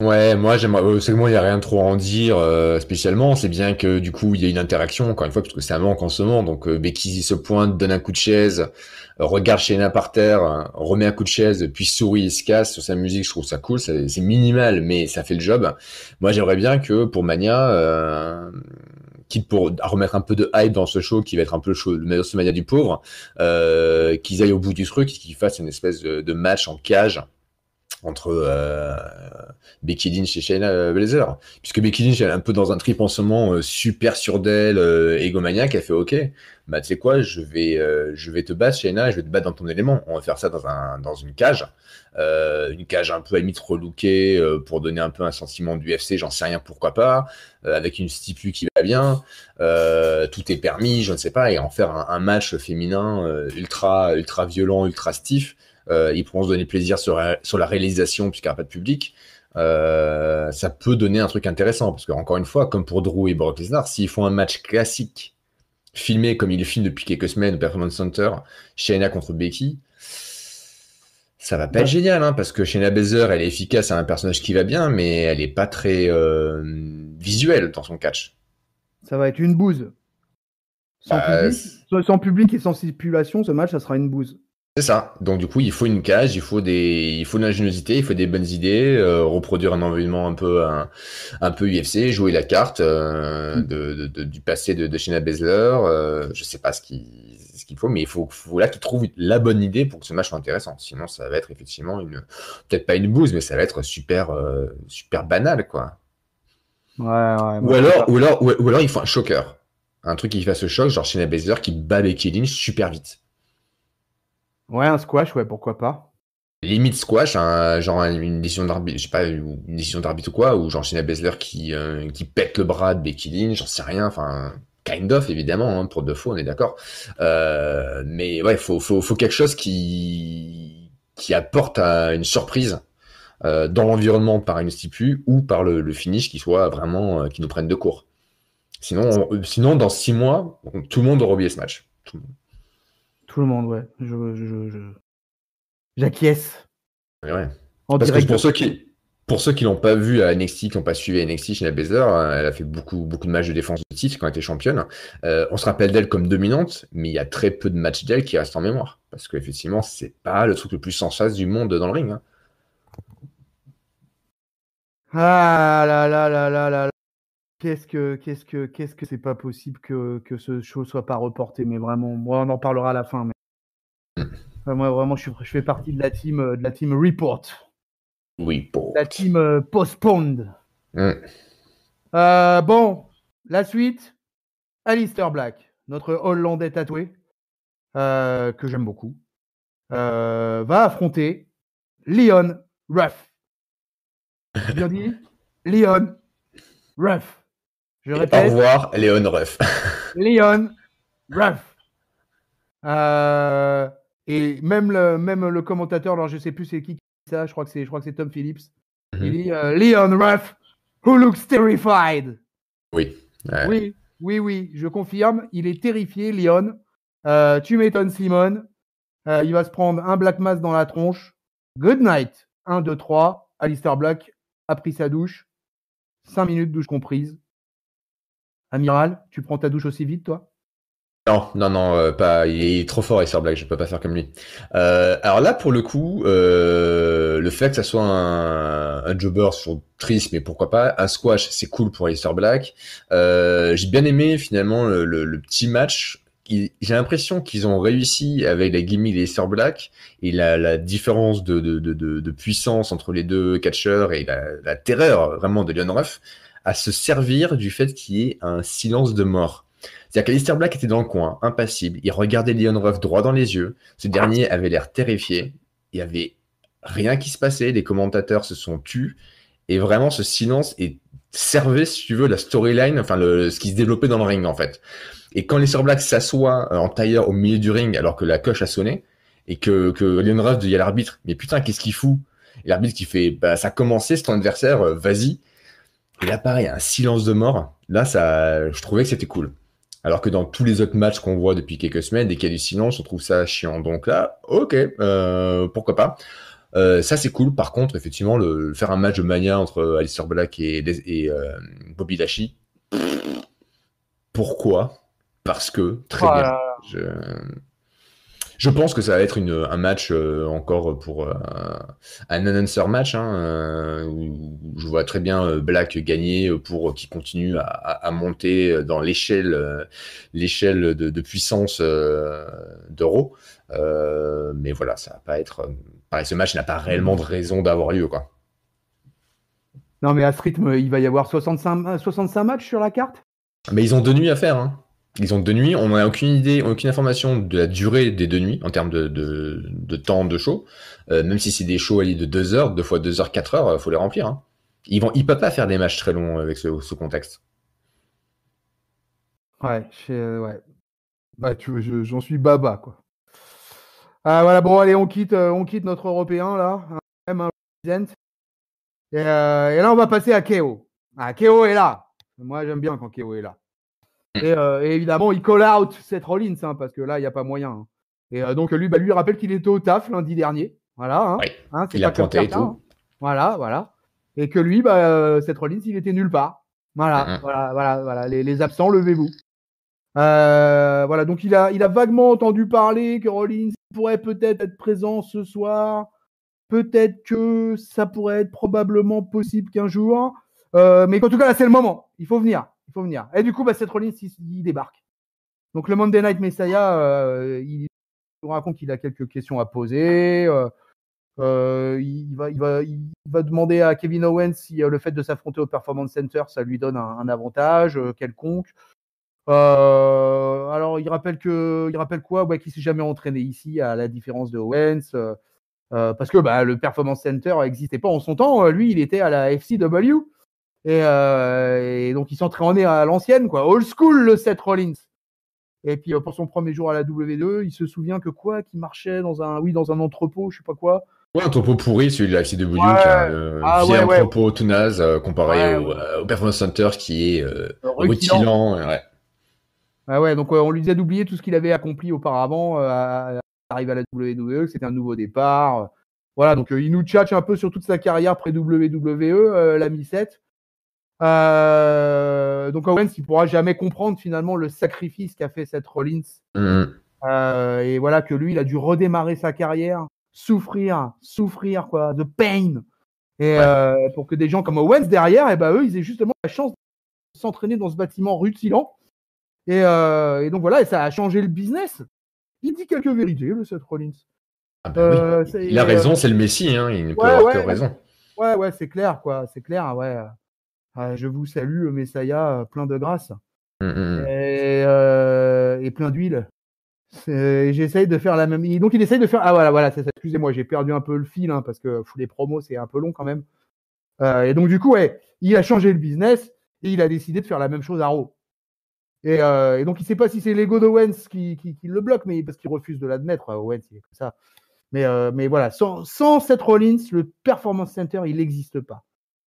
Ouais, moi j'aimerais. Seulement, il n'y a rien trop à en dire spécialement. C'est bien que du coup il y a une interaction encore une fois parce que c'est un manque en ce moment. Donc Becky se pointe, donne un coup de chaise, regarde Shayna par terre, remet un coup de chaise, puis sourit et se casse sur sa musique. Je trouve ça cool. C'est minimal, mais ça fait le job. Moi j'aimerais bien que pour Mania, quitte pour remettre un peu de hype dans ce show qui va être un peu le show le ce Mania du pauvre, qu'ils aillent au bout du truc, qu'ils fassent une espèce de match en cage entre Becky Lynch et Shayna Baszler. Puisque Becky Lynch elle est un peu dans un trip en ce moment super sûr d'elle, égomaniaque, elle fait ok, bah tu sais quoi, je vais te battre Shayna et je vais te battre dans ton élément. On va faire ça dans une cage un peu à limite relookée pour donner un peu un sentiment du UFC, j'en sais rien pourquoi pas, avec une stipu qui va bien, tout est permis, je ne sais pas, et en faire un match féminin ultra violent, ultra stiff. Ils pourront se donner plaisir sur la réalisation puisqu'il n'y aura pas de public. Ça peut donner un truc intéressant parce que encore une fois, comme pour Drew et Brock Lesnar, s'ils font un match classique filmé comme ils le filment depuis quelques semaines au Performance Center, Shayna contre Becky, ça va pas être Ouais. génial hein, parce que Shayna Baszler, elle est efficace, c'est un personnage qui va bien, mais elle est pas très visuelle dans son catch. Ça va être une bouse. Sans Bah, public, sans public et sans stipulation, ce match, ça sera une bouse. c'est ça. Donc du coup, il faut une cage, il faut de l'ingéniosité, il faut des bonnes idées, reproduire un environnement un peu UFC, jouer la carte du passé de Shayna Baszler. Je sais pas ce qu'il faut, mais faut là qu'ils trouvent la bonne idée pour que ce match soit intéressant. Sinon, ça va être effectivement peut-être pas une bouse, mais ça va être super banal, quoi. Ouais, ouais, moi je suis pas. Ou alors, il faut un choker, un truc qui fasse ce choc, genre Shayna Baszler qui bat Becky Lynch super vite. Ouais, un squash, ouais, pourquoi pas. Limite squash, genre une décision d'arbitre, je sais pas, une décision d'arbitre ou quoi, ou genre Shayna Baszler qui pète le bras de Becky Lynch, j'en sais rien, enfin, kind of évidemment, hein, pour de faux, on est d'accord. Mais ouais, faut quelque chose qui apporte une surprise dans l'environnement par une stipu ou par le finish qui soit vraiment, qui nous prenne de court. Sinon, dans 6 mois, tout le monde aura oublié ce match. Tout le monde. Tout le monde, ouais. J'acquiesce. Mais ouais. En Parce que direct. pour ceux qui l'ont pas vu à NXT, qui n'ont pas suivi NXT, Shayna Baszler, elle a fait beaucoup de matchs de défense de titre quand elle était championne. On se rappelle d'elle comme dominante, mais il y a très peu de matchs d'elle qui restent en mémoire. Parce qu'effectivement, c'est pas le truc le plus sans face du monde dans le ring. Hein. Ah là là là là là là. Qu'est-ce que c'est pas possible que ce show soit pas reporté, mais vraiment, moi on en parlera à la fin. Mais moi vraiment, je fais partie de la team Report, Oui, pour. la team Postponed. Mm. Bon, la suite, Aleister Black, notre Hollandais tatoué, que j'aime beaucoup, va affronter Leon Ruff. J'ai bien dit Leon Ruff. Je Et au répète, revoir, Léon Ruff. Leon Ruff. Et même le commentateur, alors je sais plus c'est qui dit ça, je crois que c'est Tom Phillips. Il dit Leon Ruff, who looks terrified. Oui. Ouais. Oui, je confirme, il est terrifié, Leon. Tu m'étonnes, Simon. Il va se prendre un Black Mass dans la tronche. Good night. 1, 2, 3. Aleister Black a pris sa douche. 5 minutes, douche comprise. Amiral, tu prends ta douche aussi vite, toi? Non, pas. Il est trop fort, Acer Black, je peux pas faire comme lui. Alors là, pour le coup, le fait que ça soit un jobber sur triste, mais pourquoi pas, un squash, c'est cool pour Acer Black. J'ai bien aimé finalement le petit match. J'ai l'impression qu'ils ont réussi avec la gimmick des Acer Black et la différence de puissance entre les deux catcheurs et la terreur vraiment de Leon Ruff à se servir du fait qu'il y ait un silence de mort. C'est-à-dire qu'Aleister Black était dans le coin, impassible. Il regardait Leon Ruff droit dans les yeux. Ce dernier avait l'air terrifié. Il y avait rien qui se passait. Les commentateurs se sont tus. Et vraiment, ce silence servait, si tu veux, la storyline, enfin, ce qui se développait dans le ring, en fait. Et quand Aleister Black s'assoit en tailleur au milieu du ring, alors que la cloche a sonné, et que Leon Ruff dit à l'arbitre, mais putain, qu'est-ce qu'il fout? Et l'arbitre qui fait, bah, ça a commencé, c'est ton adversaire, vas-y. Et là, pareil, un silence de mort. Là, je trouvais que c'était cool. Alors que dans tous les autres matchs qu'on voit depuis quelques semaines, dès qu'il y a du silence, on trouve ça chiant. Donc là, ok, pourquoi pas. Ça, c'est cool. Par contre, effectivement, faire un match de Mania entre Aleister Black et Bobby Lashley, pourquoi? Parce que, très bien. Voilà. Je pense que ça va être un match encore pour un announcer match, hein, où je vois très bien Black gagner pour qu'il continue à monter dans l'échelle de puissance d'Euro. Mais voilà, ça va pas être. Pareil, ce match n'a pas réellement de raison d'avoir lieu, quoi. Non, mais à ce rythme, il va y avoir 65 matchs sur la carte. Mais ils ont 2 nuits à faire, hein. Ils ont 2 nuits. On n'a aucune idée, aucune information de la durée des 2 nuits en termes de temps de show. Même si c'est des shows alliés de 2 heures, 2 fois 2 heures, 4 heures, faut les remplir, hein. Ils peuvent pas faire des matchs très longs avec ce contexte. Ouais, ouais. Bah, j'en suis baba, quoi. Ah, voilà, bon, allez, on quitte notre Européen, là. Même un Resident. Et là, on va passer à KO. Ah, KO est là. Moi, j'aime bien quand KO est là. Et évidemment, il call out Seth Rollins, hein, parce que là, il n'y a pas moyen. Hein. Et donc, lui rappelle qu'il était au taf lundi dernier. Voilà. Hein. Oui. Hein, c'est Il pas a pointé comme et certains, tout. hein. Voilà. Et que lui, Seth Rollins, il était nulle part. Voilà. Les absents, levez-vous. Voilà. Donc, il a vaguement entendu parler que Rollins pourrait peut-être être présent ce soir. Peut-être que ça pourrait être probablement possible qu'un jour. Mais en tout cas, là, c'est le moment. Il faut venir. Et du coup, Seth Rollins, il débarque. Donc, le Monday Night Messiah, il nous raconte qu'il a quelques questions à poser. Il va demander à Kevin Owens si le fait de s'affronter au Performance Center, ça lui donne un avantage quelconque. Alors, il rappelle quoi? Qu'il s'est jamais entraîné ici, à la différence de Owens. Parce que le Performance Center n'existait pas en son temps. Lui, il était à la FCW. Et donc, il s'entraînait à l'ancienne, quoi. Old school, le Seth Rollins. Et puis, pour son premier jour à la WWE, il se souvient qu'il marchait dans un entrepôt, je sais pas quoi. Ouais, un entrepôt pourri, celui de la FCW, Ouais. qui a un vieil entrepôt tout naze comparé au Performance Center qui est rutilant. Ouais. Donc on lui disait d'oublier tout ce qu'il avait accompli auparavant, arrivé à la WWE, que c'était un nouveau départ. Voilà, donc il nous tchatche un peu sur toute sa carrière pré-WWE, l'ami Seth. Donc Owens, il pourra jamais comprendre finalement le sacrifice qu'a fait Seth Rollins. Et voilà que lui, il a dû redémarrer sa carrière, souffrir quoi, de pain. Et pour que des gens comme Owens derrière, eux, ils aient justement la chance de s'entraîner dans ce bâtiment rutilant. Et donc voilà, et ça a changé le business. Il dit quelques vérités, le Seth Rollins. Oui. Il a raison, c'est le Messie, hein, il ne peut avoir que raison. Ouais, c'est clair, quoi. C'est clair, ouais. Je vous salue, Messiah, plein de grâce. Et plein d'huile. J'essaye de faire la même. Donc il essaye de faire. Ah voilà, c'est ça. Excusez-moi, j'ai perdu un peu le fil, hein, parce que les promos, c'est un peu long quand même. Et donc du coup, il a changé le business et il a décidé de faire la même chose à Raw. Et donc, il ne sait pas si c'est l'ego d'Owens qui le bloque, mais parce qu'il refuse de l'admettre. Owens, il est comme ça. Mais voilà, sans Seth Rollins, le Performance Center, il n'existe pas.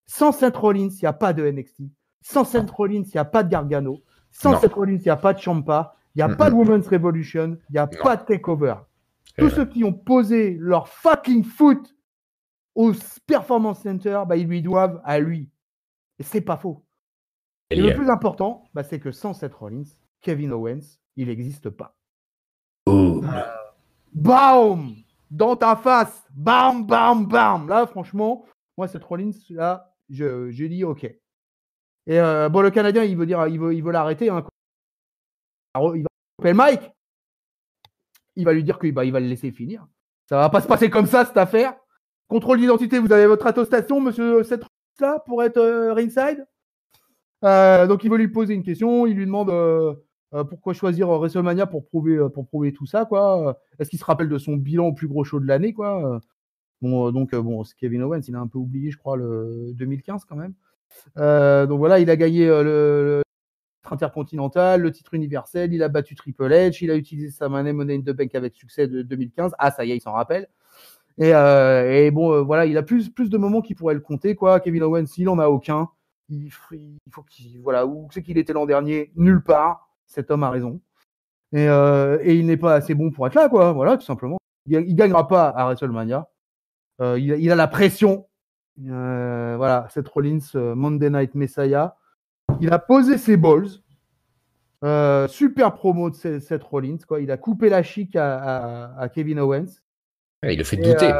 Sans Seth Rollins, il n'y a pas de NXT. Sans Seth Rollins, il n'y a pas de Gargano. Sans Seth Rollins, il n'y a pas de Ciampa. Il n'y a pas de Women's Revolution. Il n'y a pas de Takeover. Tous ceux qui ont posé leur fucking foot au Performance Center, ils lui doivent à lui. Et c'est pas faux. Et le plus important, c'est que sans Seth Rollins, Kevin Owens, il n'existe pas. Bam! Dans ta face! Bam, bam, bam! Là, franchement, moi, Seth Rollins, là, j'ai dit OK. Et le Canadien, il veut l'arrêter. Hein. Il va appeler Mike. Il va lui dire qu'il va le laisser finir. Ça va pas se passer comme ça, cette affaire. Contrôle d'identité, vous avez votre attestation, monsieur Seth Rollins, là, pour être ringside? Donc il veut lui poser une question, il lui demande pourquoi choisir WrestleMania pour prouver tout ça, quoi. Est-ce qu'il se rappelle de son bilan au plus gros show de l'année, quoi. Donc Kevin Owens, il a un peu oublié, je crois, le 2015 quand même. Donc voilà, il a gagné le titre intercontinental, le titre universel, il a battu Triple H, il a utilisé sa Money in the Bank avec succès de 2015. Ah, ça y est, il s'en rappelle. Et bon, voilà, il a plus de moments qui pourraient le compter, quoi. Kevin Owens, il en a aucun. Il faut qu'il. Voilà, où c'est qu'il était l'an dernier? Nulle part. Cet homme a raison. Et il n'est pas assez bon pour être là, quoi. Voilà, tout simplement. Il gagnera pas à WrestleMania. Il a la pression. Voilà, Seth Rollins, Monday Night Messiah. Il a posé ses balls. Super promo de Seth Rollins, quoi. Il a coupé la chic à Kevin Owens. Ouais, il le fait douter.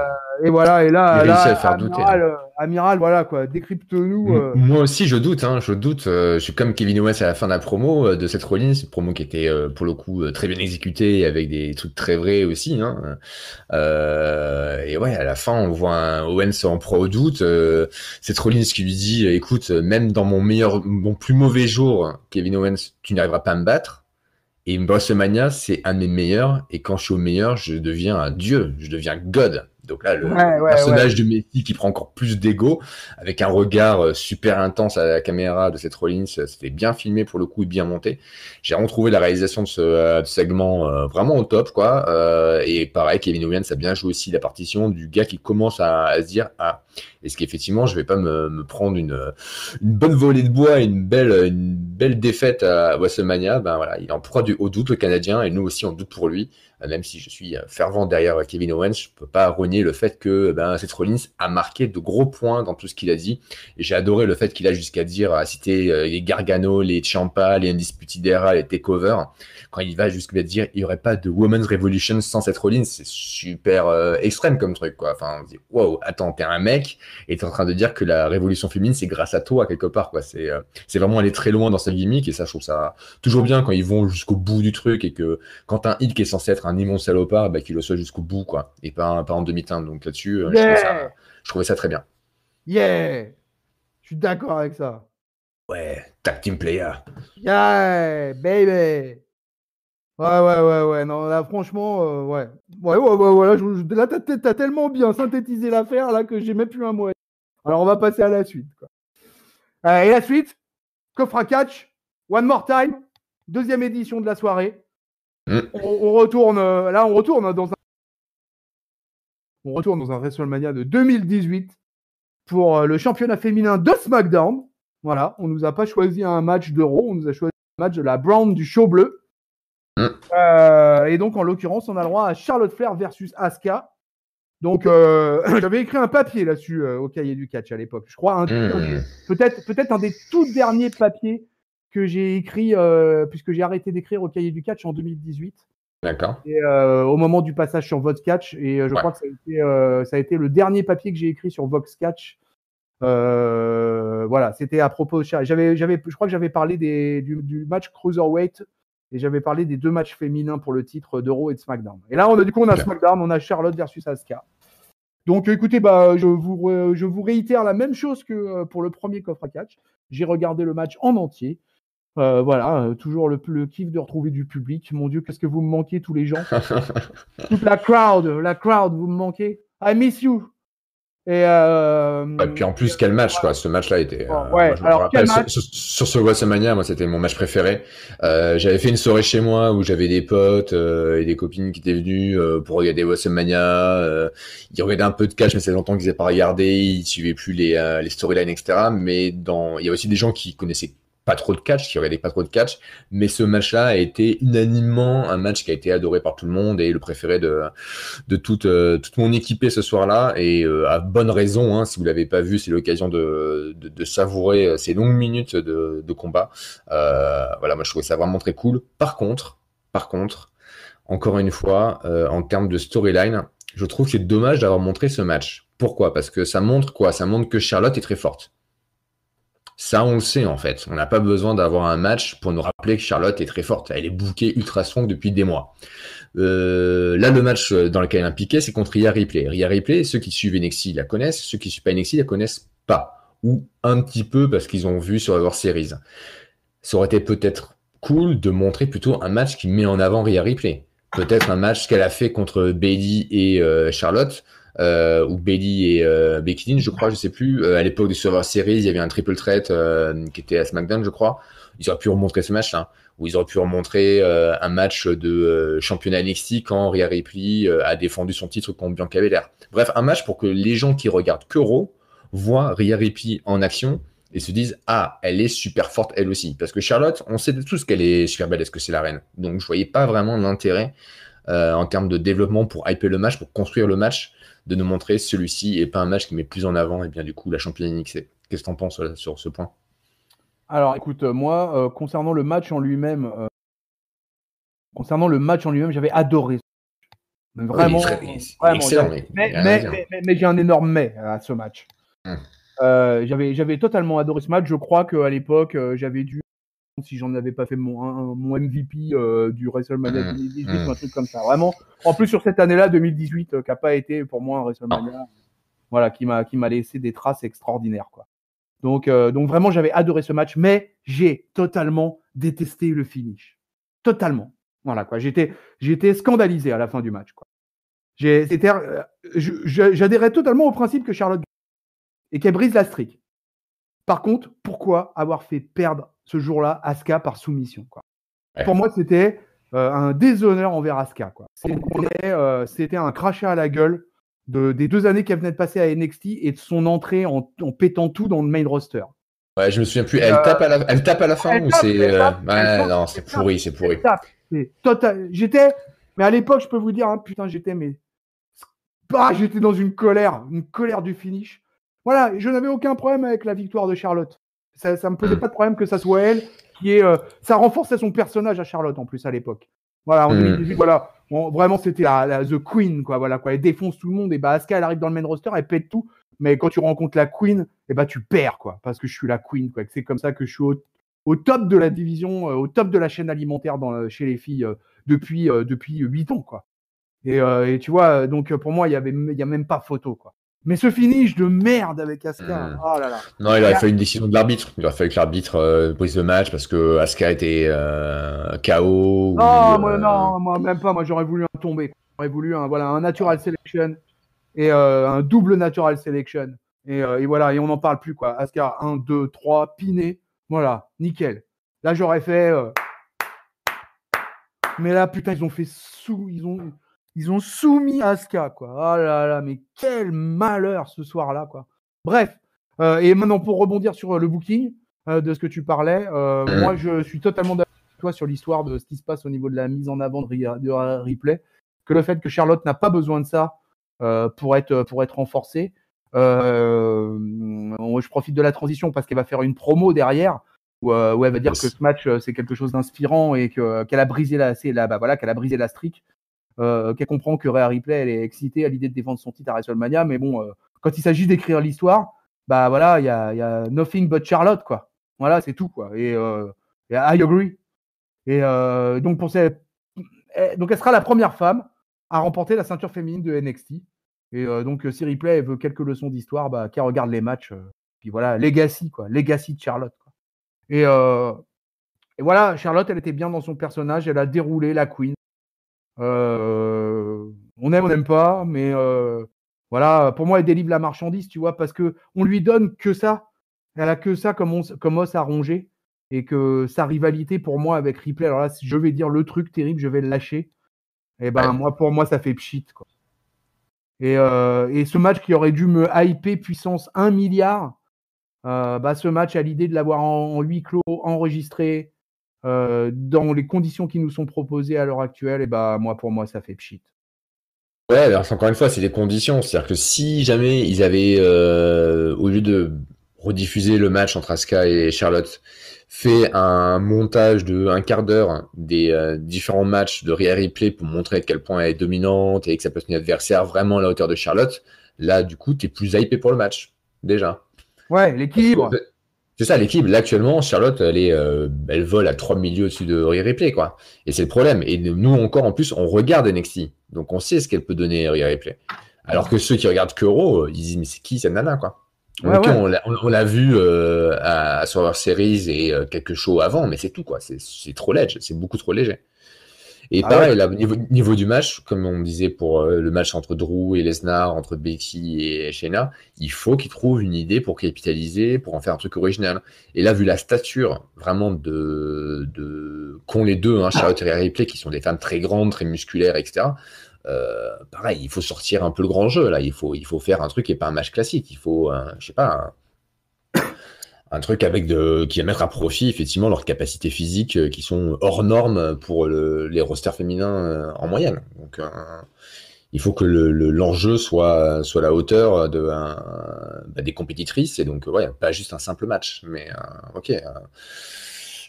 Et voilà, et Il là, réussit à le faire douter, là. Amiral, voilà, quoi. Décrypte-nous. Moi aussi, je doute, hein, je doute. Je suis comme Kevin Owens à la fin de la promo de cette Rollins, une promo qui était pour le coup très bien exécutée avec des trucs très vrais aussi. Hein. Et ouais, à la fin, on voit un Owens en proie au doute. Cette Rollins qui lui dit, écoute, même dans mon plus mauvais jour, Kevin Owens, tu n'arriveras pas à me battre. Et WrestleMania, c'est un de mes meilleurs. Et quand je suis au meilleur, je deviens un dieu. Je deviens God. Donc là, le personnage de Messi qui prend encore plus d'ego, avec un regard super intense à la caméra de cette Rollins, c'était bien filmé pour le coup et bien monté. J'ai vraiment trouvé la réalisation de ce segment vraiment au top, quoi. Et pareil, Kevin Owens a bien joué aussi la partition du gars qui commence à se dire, ah, est-ce qu'effectivement je vais pas me prendre une bonne volée de bois, une belle défaite à WrestleMania. Ben voilà, il en proie au doute, le Canadien, et nous aussi on doute pour lui. Même si je suis fervent derrière Kevin Owens, je peux pas renier le fait que Seth Rollins a marqué de gros points dans tout ce qu'il a dit. Et j'ai adoré le fait qu'il a jusqu'à dire, à citer les Gargano, les Ciampa, les Undisputed Era, les Takeover. Quand il va jusqu'à dire, il y aurait pas de Women's Revolution sans Seth Rollins, c'est super extrême comme truc, quoi. Enfin, on se dit, wow, attends, t'es un mec et t'es en train de dire que la révolution féminine, c'est grâce à toi, quelque part, quoi. C'est vraiment aller très loin dans sa gimmick, et ça, je trouve ça toujours bien quand ils vont jusqu'au bout du truc, et que quand un hit qui est censé être un immense salopard, qu'il le soit jusqu'au bout, quoi, et pas en demi-teinte. Donc là-dessus, je trouvais ça très bien. Yeah! Je suis d'accord avec ça. Ouais, tag team player. Yeah, baby! Ouais. Non, là, franchement, ouais. Ouais, voilà. Là, t'as tellement bien synthétisé l'affaire, là, que j'ai même plus un mot. Alors, on va passer à la suite, quoi. Et la suite, coffre à catch, one more time, deuxième édition de la soirée. On retourne dans un WrestleMania de 2018 pour le championnat féminin de SmackDown. Voilà, on nous a pas choisi un match de Raw, on nous a choisi un match de la Brown du show bleu. Et donc, en l'occurrence, on a le droit à Charlotte Flair versus Asuka. Donc, j'avais écrit un papier là-dessus au cahier du catch à l'époque. Je crois peut-être un des tout derniers papiers que j'ai écrit, puisque j'ai arrêté d'écrire au cahier du catch en 2018. D'accord. Et au moment du passage sur Vox Catch, et je crois que ça a été le dernier papier que j'ai écrit sur Vox Catch. Voilà, c'était à propos. Je crois que j'avais parlé du match Cruiserweight, et j'avais parlé des deux matchs féminins pour le titre de Raw et de SmackDown. Et là, on a SmackDown, on a Charlotte versus Asuka. Donc, écoutez, je vous réitère la même chose que pour le premier coffre à catch. J'ai regardé le match en entier. Voilà, toujours le kiff de retrouver du public. Mon Dieu, qu'est-ce que vous me manquez, tous les gens. Toute la crowd, vous me manquez. I miss you. Et puis en plus, quel match, quoi. Ce match-là était. Ouais, je me rappelle, sur ce WrestleMania, moi, c'était mon match préféré. J'avais fait une soirée chez moi où j'avais des potes et des copines qui étaient venus pour regarder WrestleMania. Ils regardaient un peu de catch, mais c'est longtemps qu'ils n'avaient pas regardé. Ils suivaient plus les storylines, etc. Mais il y a aussi des gens qui connaissaient pas trop de catch, qui regardaient pas trop de catch, mais ce match-là a été unanimement un match qui a été adoré par tout le monde et le préféré de toute mon équipée ce soir-là, et à bonne raison, hein. Si vous l'avez pas vu, c'est l'occasion de savourer ces longues minutes de combat. Voilà, moi je trouvais ça vraiment très cool. Par contre, encore une fois, en termes de storyline, je trouve que c'est dommage d'avoir montré ce match. Pourquoi ? Parce que ça montre quoi ? Ça montre que Charlotte est très forte. Ça, on le sait, en fait. On n'a pas besoin d'avoir un match pour nous rappeler que Charlotte est très forte. Elle est bookée ultra strong depuis des mois. Là, le match dans lequel elle est impliquée, c'est contre Rhea Ripley. Rhea Ripley, ceux qui suivent NXT la connaissent, ceux qui suivent pas NXT la connaissent pas. Ou un petit peu parce qu'ils ont vu sur leur Series. Ça aurait été peut-être cool de montrer plutôt un match qui met en avant Rhea Ripley. Peut-être un match qu'elle a fait contre Bayley et Charlotte, ou Bayley et Becky Lynch, je crois, je sais plus. À l'époque du Survivor Series, il y avait un triple threat qui était à SmackDown, je crois. Ils auraient pu remontrer ce match-là, ou ils auraient pu remontrer un match de championnat NXT quand Rhea Ripley a défendu son titre contre Bianca Belair. Bref, un match pour que les gens qui regardent que Raw voient Rhea Ripley en action et se disent, ah, elle est super forte elle aussi. Parce que Charlotte, on sait tous qu'elle est super belle, est-ce que c'est la reine. Donc je voyais pas vraiment l'intérêt en termes de développement pour hyper le match, pour construire le match, de nous montrer celui-ci et pas un match qui met plus en avant et bien du coup la Champions League. Qu'est-ce que tu en penses sur ce point? Alors, écoute, moi, concernant le match en lui-même, j'avais adoré. Vraiment, vraiment. Excellent, Mais j'ai un énorme mais à ce match. J'avais totalement adoré ce match. Je crois qu'à l'époque, j'avais dû, si j'en avais pas fait mon MVP du WrestleMania 2018 ou un truc comme ça. Vraiment. En plus, sur cette année-là, 2018, qui n'a pas été pour moi un WrestleMania, voilà, qui m'a laissé des traces extraordinaires, quoi. Donc vraiment, j'avais adoré ce match, mais j'ai totalement détesté le finish. Totalement. Voilà, quoi. J'étais scandalisé à la fin du match, quoi. J'adhérais totalement au principe que Charlotte et qu'elle brise la streak. Par contre, pourquoi avoir fait perdre ce jour-là Asuka par soumission, quoi. Ouais. Pour moi, c'était un déshonneur envers Asuka, quoi. C'était un crachat à la gueule des 2 années qu'elle venait de passer à NXT et de son entrée en pétant tout dans le main roster. Ouais, je me souviens plus. Elle tape à la fin ou c'est non, c'est pourri. C'est total. Mais à l'époque, je peux vous dire, hein, putain, j'étais dans une colère du finish. Voilà, je n'avais aucun problème avec la victoire de Charlotte. Ça me posait pas de problème que ça soit elle qui ça renforçait son personnage à Charlotte en plus à l'époque. Voilà, en 2018, voilà, vraiment c'était la The Queen, quoi. Voilà, quoi. Elle défonce tout le monde et Asuka, elle arrive dans le main roster, elle pète tout. Mais quand tu rencontres la Queen, tu perds, quoi, parce que je suis la Queen, quoi. C'est comme ça que je suis au top de la division, au top de la chaîne alimentaire chez les filles depuis 8 ans, quoi. Et tu vois, donc pour moi, il y a même pas photo, quoi. Mais ce finish de merde avec Asuka, oh là là. Non, il aurait fallu une décision de l'arbitre. Il aurait fallu que l'arbitre brise le match parce que Asuka était KO. Moi même pas. Moi, j'aurais voulu un tombé. J'aurais voulu un natural selection et un double natural selection. Et voilà, et on n'en parle plus, quoi. Asuka, 1, 2, 3, piné. Voilà, nickel. Là, j'aurais fait. Mais là, putain, ils ont soumis Asuka, quoi. Oh là là, mais quel malheur ce soir-là, quoi. Bref, et maintenant pour rebondir sur le booking de ce que tu parlais, moi je suis totalement d'accord avec toi sur l'histoire de ce qui se passe au niveau de la mise en avant de Ripley, que le fait que Charlotte n'a pas besoin de ça pour être renforcée. Je profite de la transition parce qu'elle va faire une promo derrière où elle va dire que ce match c'est quelque chose d'inspirant et qu'elle a brisé qu'elle a brisé la streak. Qu'elle comprend que Rhea Ripley elle est excitée à l'idée de défendre son titre à WrestleMania, mais bon, quand il s'agit d'écrire l'histoire, voilà, il y a nothing but Charlotte, quoi. Voilà, c'est tout, quoi. Et I agree. Et donc donc elle sera la première femme à remporter la ceinture féminine de NXT. Et donc si Ripley veut quelques leçons d'histoire, qu'elle regarde les matchs. Puis voilà, legacy, quoi, legacy de Charlotte, quoi. Et voilà, Charlotte, elle était bien dans son personnage, elle a déroulé la Queen. On n'aime pas, mais voilà, pour moi, elle délivre la marchandise, tu vois, parce que on lui donne que ça. Elle a que ça comme os à ronger, et que sa rivalité pour moi avec Ripley, alors là, si je vais dire le truc terrible, je vais le lâcher. Et pour moi, ça fait pchit, quoi. Et ce match qui aurait dû me hyper puissance 1 milliard, ce match à l'idée de l'avoir en huis clos, enregistré, dans les conditions qui nous sont proposées à l'heure actuelle, et pour moi, ça fait pchit. Ouais, alors encore une fois, c'est des conditions. C'est-à-dire que si jamais ils avaient, au lieu de rediffuser le match entre Asuka et Charlotte, fait un montage de 1 quart d'heure des différents matchs de Rhea Ripley pour montrer à quel point elle est dominante et que ça peut être une adversaire vraiment à la hauteur de Charlotte, là, du coup, t'es plus hypé pour le match, déjà. Ouais, l'équilibre. C'est ça, l'équilibre. Là, actuellement, Charlotte, elle vole à 3 milieux au-dessus de Rhea Ripley, quoi. Et c'est le problème. Et nous, encore, en plus, on regarde NXT. Donc, on sait ce qu'elle peut donner, Rhea Ripley. Alors que ceux qui regardent que Raw, ils disent, mais c'est qui cette nana, quoi? Ouais, okay, ouais. On l'a vu à Survivor Series et quelques shows avant, mais c'est tout, quoi. C'est trop léger. C'est beaucoup trop léger. Et pareil, là, niveau du match, comme on disait pour le match entre Drew et Lesnar, entre Becky et Shayna, il faut qu'ils trouvent une idée pour capitaliser, pour en faire un truc original. Et là, vu la stature vraiment qu'ont les deux, hein, Charlotte et Rhea Ripley, qui sont des femmes très grandes, très musculaires, etc. Pareil, il faut sortir un peu le grand jeu, là. Il faut faire un truc qui n'est pas un match classique. Il faut, je sais pas, un truc qui va mettre à profit effectivement leurs capacités physiques qui sont hors normes pour les rosters féminins en moyenne. Donc il faut que l'enjeu soit à la hauteur des compétitrices et donc ouais, pas juste un simple match, mais ok.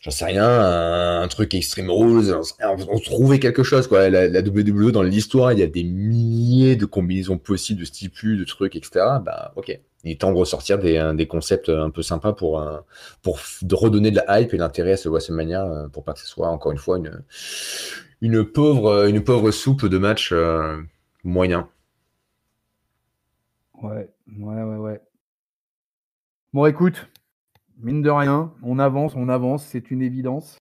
J'en sais rien, un truc Extreme Rules, on trouvait quelque chose, quoi. La WWE, dans l'histoire, il y a des milliers de combinaisons possibles, de stipules, de trucs, etc. Bah, ok. Il est temps de ressortir des concepts un peu sympas pour de redonner de la hype et l'intérêt à ce WrestleMania, pour pas que ce soit, encore une fois, une pauvre soupe de match moyen. Ouais. Bon, écoute, mine de rien, on avance, c'est une évidence.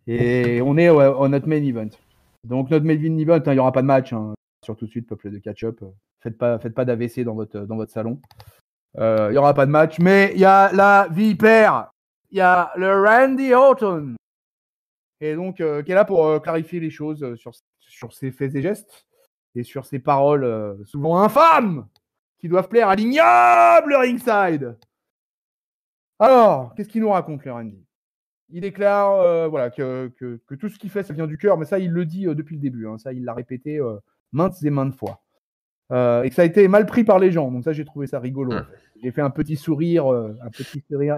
Et on est à notre main event. Donc, notre main event, il n'y aura pas de match. Sur tout de suite, peuple de catch-up. Faites pas d'AVC dans votre salon. Il n'y aura pas de match. Mais il y a la vipère. Il y a le Randy Orton. Et donc, qui est là pour clarifier les choses sur ses faits et gestes. Et sur ses paroles souvent infâmes qui doivent plaire à l'ignoble ringside. Alors, qu'est-ce qu'il nous raconte, le Randy ? Il déclare que tout ce qu'il fait, ça vient du cœur, mais ça, il le dit depuis le début. Ça, il l'a répété maintes et maintes fois. Et que ça a été mal pris par les gens. Donc ça, j'ai trouvé ça rigolo. En fait. J'ai fait un petit sourire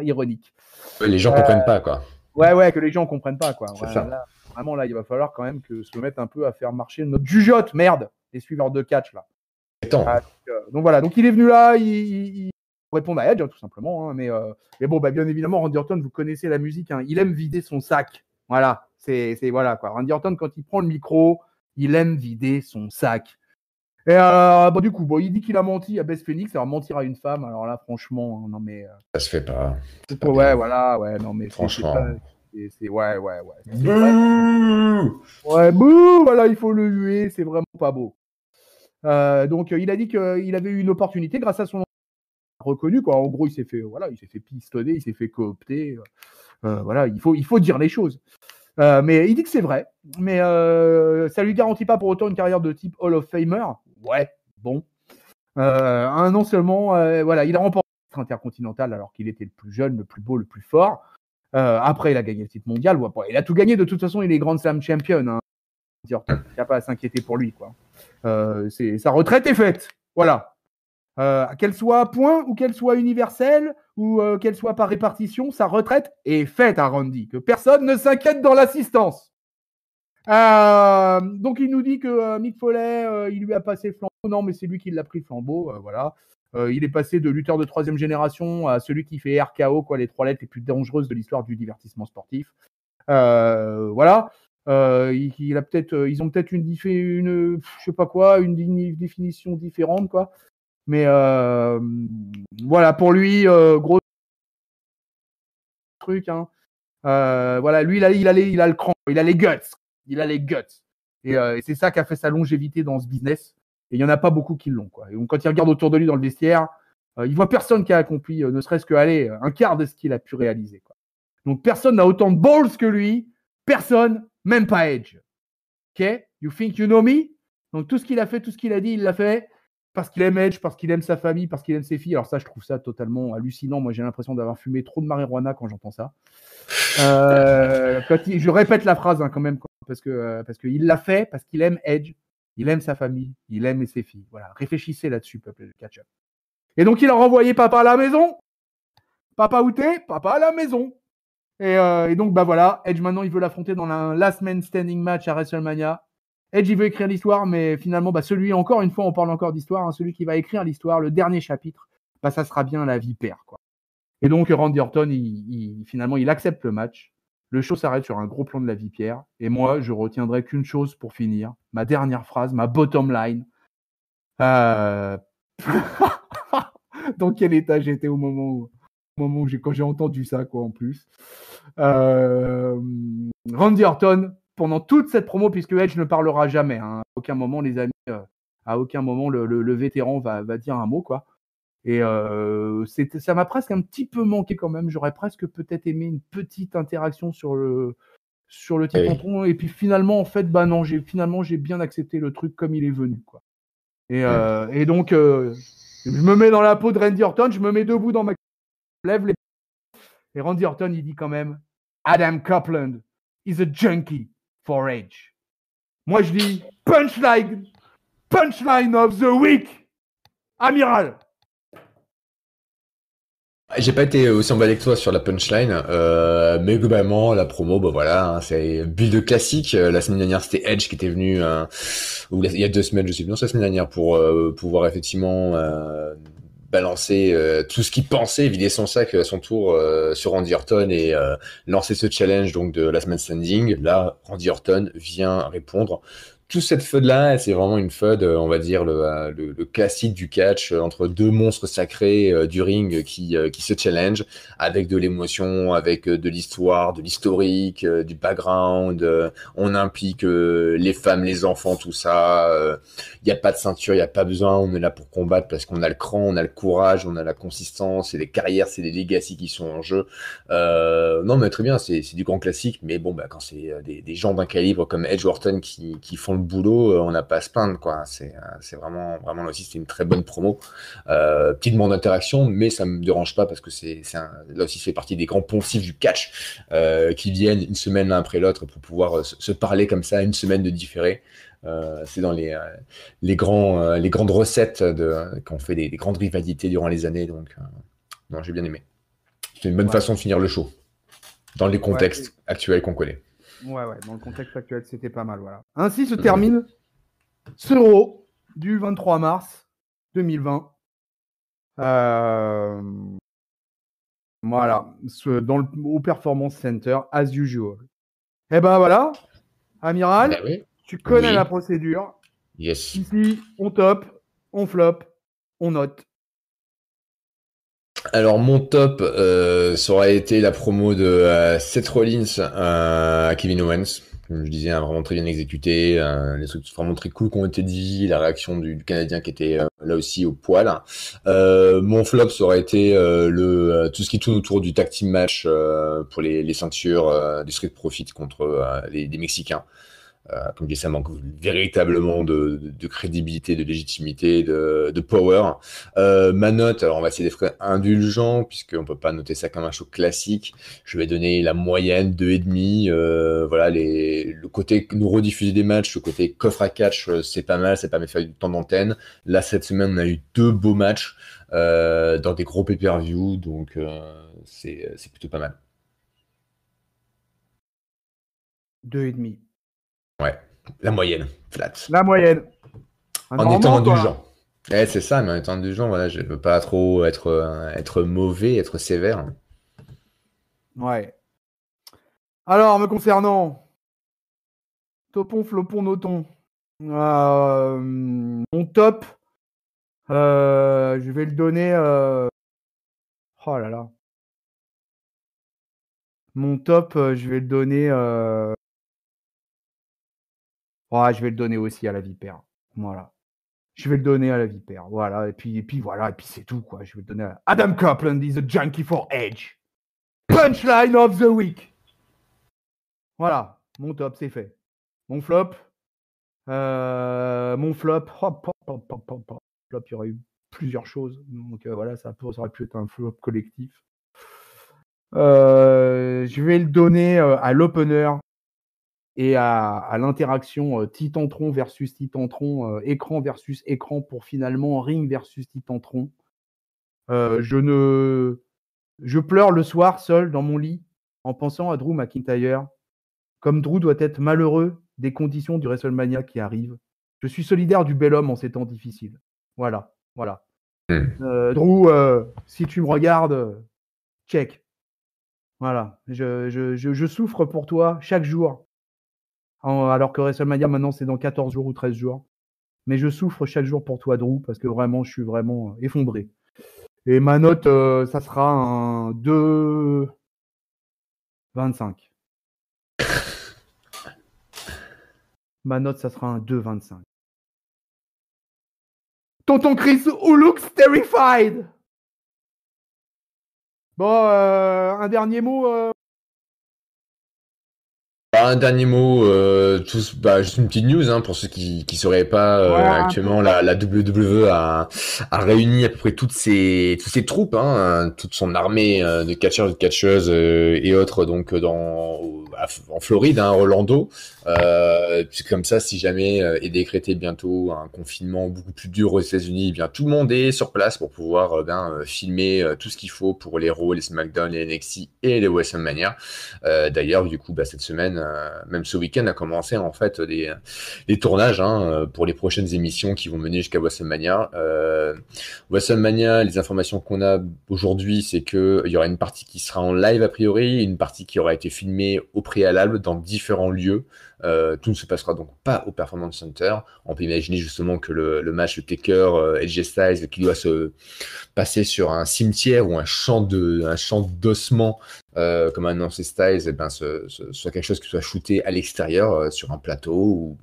ironique. Les gens comprennent pas, quoi. Ouais, que les gens comprennent pas, quoi. C'est ça. Là, vraiment, là, il va falloir quand même que se mettre un peu à faire marcher notre jugeote, merde, les suiveurs de catch, là. Donc voilà, donc il est venu là, il répond à Edge, tout simplement. Mais bon, bien évidemment, Randy Orton, vous connaissez la musique, il aime vider son sac. Voilà, c'est voilà quoi. Randy Orton, quand il prend le micro, il aime vider son sac. Et du coup, il dit qu'il a menti à Beth Phoenix, alors mentir à une femme, alors là, franchement, non mais. Ça se fait pas. Non mais. Franchement. Ouais. Bouh, voilà, il faut le huer, c'est vraiment pas beau. Donc il a dit qu'il avait eu une opportunité grâce à son reconnu, quoi. En gros, il s'est fait pistonner, il s'est fait coopter. Voilà, il faut dire les choses. Mais il dit que c'est vrai, mais ça lui garantit pas pour autant une carrière de type Hall of Famer. Ouais, bon. Non seulement, il a remporté le titre intercontinental alors qu'il était le plus jeune, le plus beau, le plus fort. Après, il a gagné le titre mondial. Il a tout gagné. De toute façon, il est Grand Slam champion. Il n'y a pas à s'inquiéter pour lui, quoi. Sa retraite est faite. Voilà. Qu'elle soit point ou qu'elle soit universelle ou qu'elle soit par répartition, sa retraite est faite à Randy. Que personne ne s'inquiète dans l'assistance. Donc il nous dit que Mick Foley, il lui a passé le flambeau. Non, mais c'est lui qui l'a pris le flambeau. Voilà. Il est passé de lutteur de 3e génération à celui qui fait RKO, quoi, les 3 lettres les plus dangereuses de l'histoire du divertissement sportif. Voilà. Ils ont peut-être une je sais pas quoi, une définition différente, quoi. Mais voilà, pour lui, gros truc. Voilà, lui, il a le cran, il a les guts. Et c'est ça qui a fait sa longévité dans ce business. Et il n'y en a pas beaucoup qui l'ont, quoi. Et donc, quand il regarde autour de lui dans le vestiaire, il voit personne qui a accompli, ne serait-ce un quart de ce qu'il a pu réaliser, quoi. Donc, personne n'a autant de balls que lui. Personne, même pas Edge. Ok? You think you know me? Donc, tout ce qu'il a fait, tout ce qu'il a dit, il l'a fait parce qu'il aime Edge, parce qu'il aime sa famille, parce qu'il aime ses filles. Alors ça, je trouve ça totalement hallucinant. Moi, j'ai l'impression d'avoir fumé trop de marijuana quand j'entends ça. Je répète la phrase quand même, parce qu'il l'a fait, parce qu'il aime Edge, il aime sa famille, il aime ses filles. Voilà, réfléchissez là-dessus, peuple de catch-up. Et donc, il a renvoyé papa à la maison. Papa où t'es? Papa à la maison. Et donc, voilà, Edge maintenant, il veut l'affronter dans un last man standing match à WrestleMania. Edge, il veut écrire l'histoire, mais finalement, celui, encore une fois, on parle encore d'histoire, celui qui va écrire l'histoire, le dernier chapitre, ça sera bien la vipère, quoi. Et donc, Randy Orton, finalement, il accepte le match. Le show s'arrête sur un gros plan de la vipère. Et moi, je retiendrai qu'une chose pour finir. Ma dernière phrase, ma bottom line. Dans quel état j'étais au moment où quand j'ai entendu ça, quoi, en plus. Randy Orton, pendant toute cette promo, puisque Edge ne parlera jamais, à aucun moment, les amis, à aucun moment, le vétéran va dire un mot, quoi. Et ça m'a presque un petit peu manqué quand même. J'aurais presque peut-être aimé une petite interaction sur le petit tampon. Et puis finalement, en fait, non, j'ai bien accepté le truc comme il est venu, quoi. Et donc, je me mets dans la peau de Randy Orton, je me mets debout dans ma lève les Et Randy Orton, il dit quand même Adam Copeland is a junkie for age. Moi, je dis punchline of the week, Amiral. J'ai pas été aussi emballé que toi sur la punchline, mais globalement la promo, bah voilà, hein, c'est build classique. La semaine dernière c'était Edge qui était venu, il y a 2 semaines, je sais plus, non, c'est la semaine dernière pour pouvoir effectivement balancer tout ce qu'il pensait, vider son sac à son tour sur Randy Orton et lancer ce challenge donc de Last Man Standing. Là, Randy Orton vient répondre. Toute cette feud-là, c'est vraiment une feud, on va dire, le classique du catch, entre deux monstres sacrés du ring qui se challenge, avec de l'émotion, avec de l'histoire, de l'historique, du background. On implique les femmes, les enfants, tout ça. Il n'y a pas de ceinture, il n'y a pas besoin. On est là pour combattre parce qu'on a le cran, on a le courage, on a la consistance. C'est des carrières, c'est des legacy qui sont en jeu. Non, mais très bien, c'est du grand classique. Mais bon, bah, quand c'est des gens d'un calibre comme Edge Orton qui font le boulot, on n'a pas à se plaindre, quoi. C'est vraiment là aussi, c'était une très bonne promo. Petit demande d'interaction, mais ça me dérange pas parce que là aussi, c'est partie des grands poncifs du catch qui viennent une semaine l'un après l'autre pour pouvoir se parler comme ça, une semaine de différé. C'est dans les grandes recettes qu'on fait des grandes rivalités durant les années, donc non, j'ai bien aimé. C'est une bonne façon de finir le show dans les contextes actuels qu'on connaît. Ouais, dans le contexte actuel, c'était pas mal, voilà. Ainsi se termine ce Raw du 23 mars 2020. Voilà, au Performance Center, as usual. Et ben voilà, Amiral, oui. tu connais la procédure. Yes. Ici, on top, on flop, on note. Alors mon top, ça aurait été la promo de Seth Rollins à Kevin Owens. Comme je disais, vraiment très bien exécuté, les trucs vraiment très cool qui ont été dit, la réaction du Canadien qui était là aussi au poil. Mon flop, ça aurait été tout ce qui tourne autour du tag team match pour les ceintures du Street Profit contre les Mexicains. Comme je dis, ça manque véritablement de crédibilité, de légitimité, de power. Ma note, alors on va essayer d'être indulgent, puisqu'on peut pas noter ça comme un show classique. Je vais donner la moyenne, 2,5. Voilà, le côté nous rediffuser des matchs, le côté coffre à catch, c'est pas mal, ça permet de faire du temps d'antenne. Là, cette semaine, on a eu 2 beaux matchs dans des gros pay-per-view, donc c'est plutôt pas mal. 2,5. Ouais, la moyenne, flat. La moyenne. En étant indulgent. C'est ça, mais en étant indulgent, voilà, je veux pas trop être mauvais, être sévère. Ouais. Alors, me concernant, topon, flopon, noton. Mon top, je vais le donner. Oh là là. Mon top, je vais le donner. Je vais le donner aussi à la Vipère. Voilà. Je vais le donner à la Vipère. Voilà. Et puis voilà. Et puis c'est tout, quoi. Je vais le donner à Adam Copeland is a junkie for Edge. Punchline of the week. Voilà. Mon top, c'est fait. Mon flop. Flop, il y aurait eu plusieurs choses. Donc voilà, ça aurait pu être un flop collectif. Je vais le donner à l'opener et à l'interaction Titantron versus Titantron, écran versus écran pour finalement ring versus Titantron. Je pleure le soir seul dans mon lit en pensant à Drew McIntyre. Comme Drew doit être malheureux des conditions du WrestleMania qui arrive. Je suis solidaire du bel homme en ces temps difficiles. Voilà. Drew, si tu me regardes, check. Voilà. Je souffre pour toi chaque jour. Alors que WrestleMania, maintenant, c'est dans 14 jours ou 13 jours. Mais je souffre chaque jour pour toi, Drew, parce que vraiment, je suis vraiment effondré. Et ma note, ça sera un 2,25. Ma note, ça sera un 2,25. Tonton Chris, who looks terrified. Bon, un dernier mot. Un dernier mot, juste une petite news pour ceux qui sauraient pas. Actuellement, la WWE a réuni à peu près toutes ses troupes, toute son armée de catcheurs, de catcheuses et autres, donc en Floride, Orlando. C'est comme ça, si jamais est décrété bientôt un confinement beaucoup plus dur aux États-Unis, eh bien tout le monde est sur place pour pouvoir filmer tout ce qu'il faut pour les Raw, les SmackDown, les NXT et les WrestleMania. D'ailleurs, du coup, cette semaine, même ce week-end, a commencé en fait les tournages pour les prochaines émissions qui vont mener jusqu'à WrestleMania. WrestleMania, les informations qu'on a aujourd'hui, c'est que il y aura une partie qui sera en live a priori, une partie qui aura été filmée au préalable dans différents lieux. Tout ne se passera donc pas au Performance Center. On peut imaginer justement que le match de Taker, AJ Styles, qui doit se passer sur un cimetière ou un champ d'ossements, comme a annoncé Styles, soit quelque chose qui soit shooté à l'extérieur, sur un plateau ou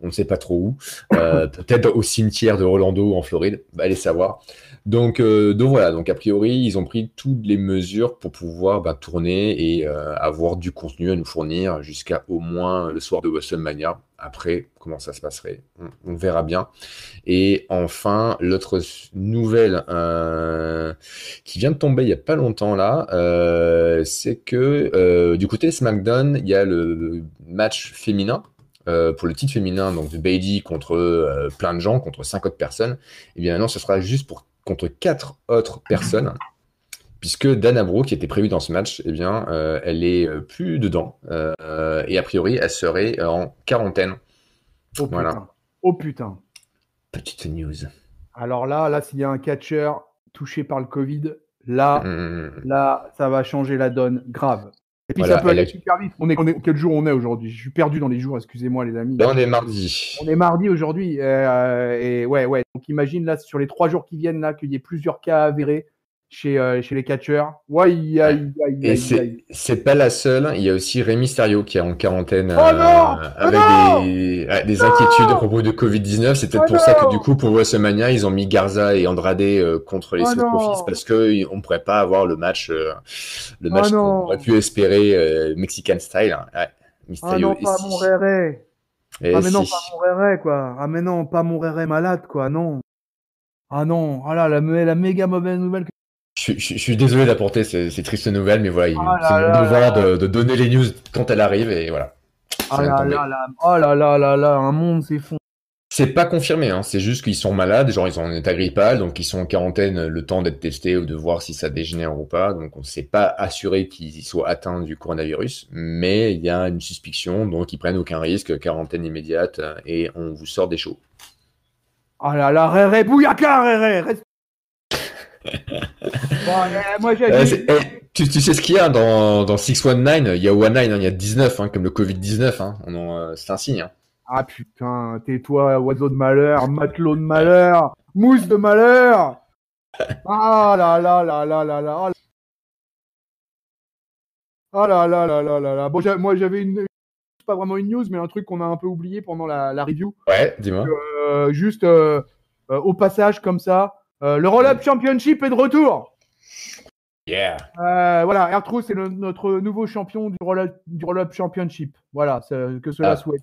on ne sait pas trop où, peut-être au cimetière de Orlando en Floride, allez savoir. Donc voilà, donc a priori ils ont pris toutes les mesures pour pouvoir tourner et avoir du contenu à nous fournir jusqu'à au moins le soir de WrestleMania. Après, comment ça se passerait, on verra bien. Et enfin, l'autre nouvelle qui vient de tomber il n'y a pas longtemps là, c'est que du côté SmackDown, il y a le match féminin. Pour le titre féminin, donc de Bayley contre plein de gens, contre 5 autres personnes, et bien maintenant ce sera juste contre 4 autres personnes, puisque Dana Brooke, qui était prévue dans ce match, eh bien, elle est plus dedans, et a priori elle serait en quarantaine. Oh voilà. putain. Oh putain. Petite news. Alors là, s'il y a un catcheur touché par le Covid, là, ça va changer la donne grave. Et puis ça peut aller super vite. Quel jour on est aujourd'hui? Je suis perdu dans les jours, excusez-moi les amis. Là, on est mardi. On est mardi aujourd'hui. Et ouais. Donc imagine là, sur les 3 jours qui viennent, là, qu'il y ait plusieurs cas avérés chez les catcheurs. Et c'est pas la seule. Il y a aussi Rey Mysterio qui est en quarantaine avec des inquiétudes à propos de Covid-19. C'est peut-être pour ça que du coup, pour WrestleMania, ils ont mis Garza et Andrade contre les Street Profits parce qu'on ne pourrait pas avoir le match qu'on aurait pu espérer Mexican style. Mysterio pas mon Rey. Mais non, pas mon Rey, quoi. Ah mais non, pas mon Rey malade, quoi. Non. Ah non. Ah là, la méga mauvaise nouvelle. Je suis désolé d'apporter ces tristes nouvelles, mais voilà, c'est mon devoir de donner les news quand elles arrivent et voilà. Oh là, un monde s'effondre. C'est pas confirmé, c'est juste qu'ils sont malades, genre ils sont en état grippal, donc ils sont en quarantaine le temps d'être testés ou de voir si ça dégénère ou pas, donc on ne s'est pas assuré qu'ils soient atteints du coronavirus, mais il y a une suspicion, donc ils prennent aucun risque, quarantaine immédiate, et on vous sort des shows. Oh là là, Réré, Bouyaka, Réré, reste. Moi, tu sais ce qu'il y a dans 619, il y a 19, il y a 19, comme le Covid-19, c'est un signe. Ah putain, tais-toi, oiseau de malheur, matelot de malheur, mousse de malheur. Ah là là là là là là. Ah là là là là là là. Bon, moi j'avais pas vraiment une news, mais un truc qu'on a un peu oublié pendant la review. Ouais, dis-moi. Juste au passage comme ça, le Roll-Up Championship est de retour. Yeah. Voilà, R-Truth c'est notre nouveau champion du Roll-Up Championship. Voilà, que cela souhaite.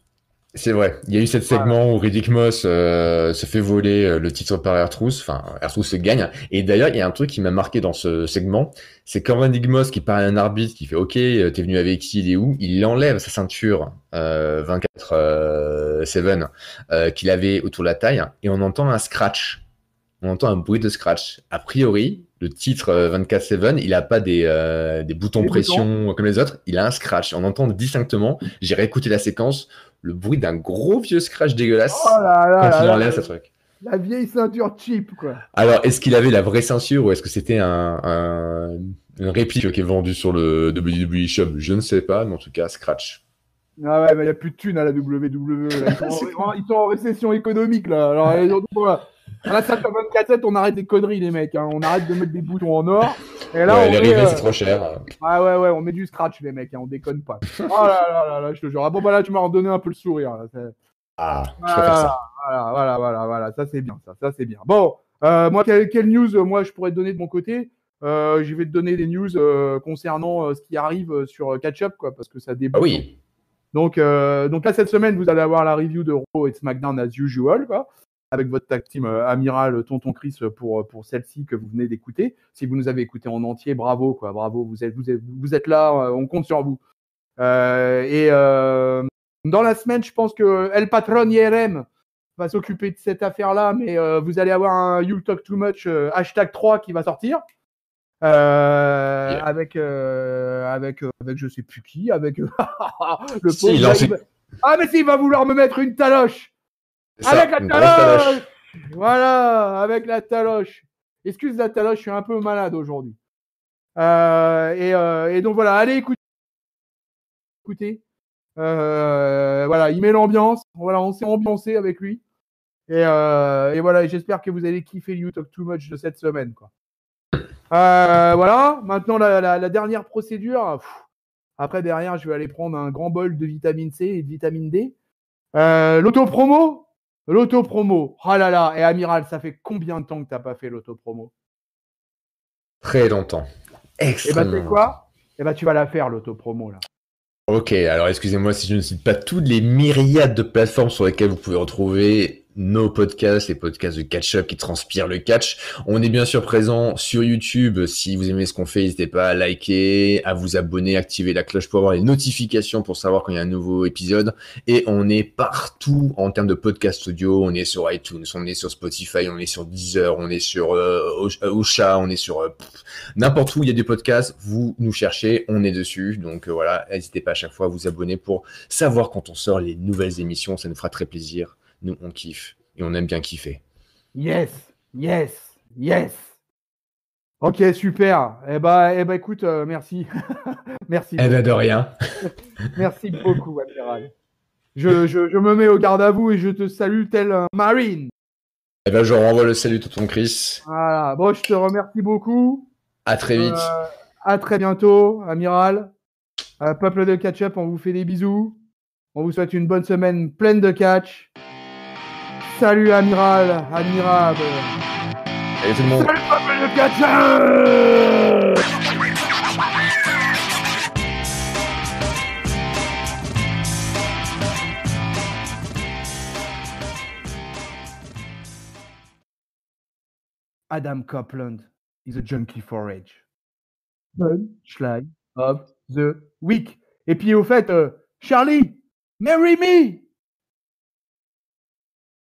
C'est vrai. Il y a eu cet segment où Riddick Moss se fait voler le titre par R-Truth. Enfin, R-Truth se gagne. Et d'ailleurs, il y a un truc qui m'a marqué dans ce segment, c'est quand Riddick Moss qui parle à un arbitre qui fait « Ok, t'es venu avec qui, il est où ?» Il enlève sa ceinture 24/7 qu'il avait autour de la taille et on entend un scratch. On entend un bruit de scratch. A priori, le titre 24/7, il a pas des boutons pression comme les autres. Il a un scratch. On entend distinctement. J'ai réécouté la séquence. Le bruit d'un gros vieux scratch dégueulasse quand il enlève ce truc. La vieille ceinture cheap, quoi. Alors, est-ce qu'il avait la vraie ceinture ou est-ce que c'était une réplique qui est vendue sur le WWE Shop? Je ne sais pas, mais en tout cas, scratch. Ah ouais, mais il n'y a plus de thunes à la WWE. Là. Ils sont en récession économique, là. Alors, à la salle 24/7, on arrête des conneries, les mecs. On arrête de mettre des boutons en or. Et là, les rivets, c'est trop cher. Ouais, on met du scratch, les mecs. On déconne pas. Oh là là, je te jure. Ah bon, là, tu m'as redonné un peu le sourire. Là. Je préfère ça. Voilà. Ça, c'est bien. Ça, c'est bien. Bon, moi, quelle news, moi, je pourrais te donner de mon côté? Je vais te donner des news concernant ce qui arrive sur Catch Up, quoi, parce que ça débute. Ah oui. Donc là, cette semaine, vous allez avoir la review de Raw et de SmackDown as usual, quoi, avec votre tag team Amiral, Tonton Chris pour celle-ci que vous venez d'écouter. Si vous nous avez écouté en entier, bravo, quoi, bravo, vous êtes là, on compte sur vous. Dans la semaine, je pense que El Patron IRM va s'occuper de cette affaire-là, mais vous allez avoir un You Talk Too Much #3 qui va sortir. Avec je sais plus qui, avec le pauvre. Ah mais s'il va vouloir me mettre une taloche. Avec la taloche. Voilà, avec la taloche. Excuse la taloche, je suis un peu malade aujourd'hui. Et donc voilà, allez écoutez. Voilà, il met l'ambiance. Voilà, on s'est ambiancé avec lui. Et voilà, j'espère que vous allez kiffer You Talk Too Much de cette semaine, quoi. Voilà, maintenant la dernière procédure. Après, derrière, je vais aller prendre un grand bol de vitamine C et de vitamine D. L'autopromo. Oh là là, et Amiral, ça fait combien de temps que tu n'as pas fait l'autopromo? Très longtemps. Extrêmement. Et tu sais quoi? Tu vas la faire, l'autopromo, là. Ok, alors excusez-moi si je ne cite pas toutes les myriades de plateformes sur lesquelles vous pouvez retrouver nos podcasts, les podcasts de catch-up qui transpirent le catch. On est bien sûr présent sur YouTube. Si vous aimez ce qu'on fait, n'hésitez pas à liker, à vous abonner, activer la cloche pour avoir les notifications pour savoir quand il y a un nouveau épisode. Et on est partout en termes de podcast audio. On est sur iTunes, on est sur Spotify, on est sur Deezer, on est sur Ocha, on est sur n'importe où il y a des podcasts. Vous nous cherchez, on est dessus. Donc voilà, n'hésitez pas à chaque fois à vous abonner pour savoir quand on sort les nouvelles émissions. Ça nous fera très plaisir. Nous, on kiffe et on aime bien kiffer. Yes. Ok, super. Écoute, merci. Merci. Eh ben de rien. Merci beaucoup, Amiral. Je me mets au garde à vous et je te salue tel un marine. Eh ben je renvoie le salut tonton Chris. Voilà. Bon, je te remercie beaucoup. À très vite. À très bientôt, Amiral. Peuple de catch-up, on vous fait des bisous. On vous souhaite une bonne semaine pleine de catch. Salut Amiral, admirable. Salut tout le monde. Salut peuple de catch-up. Adam Copeland is a junkie for rage. Punchline of the week. Et puis au fait, Charlie, marry me.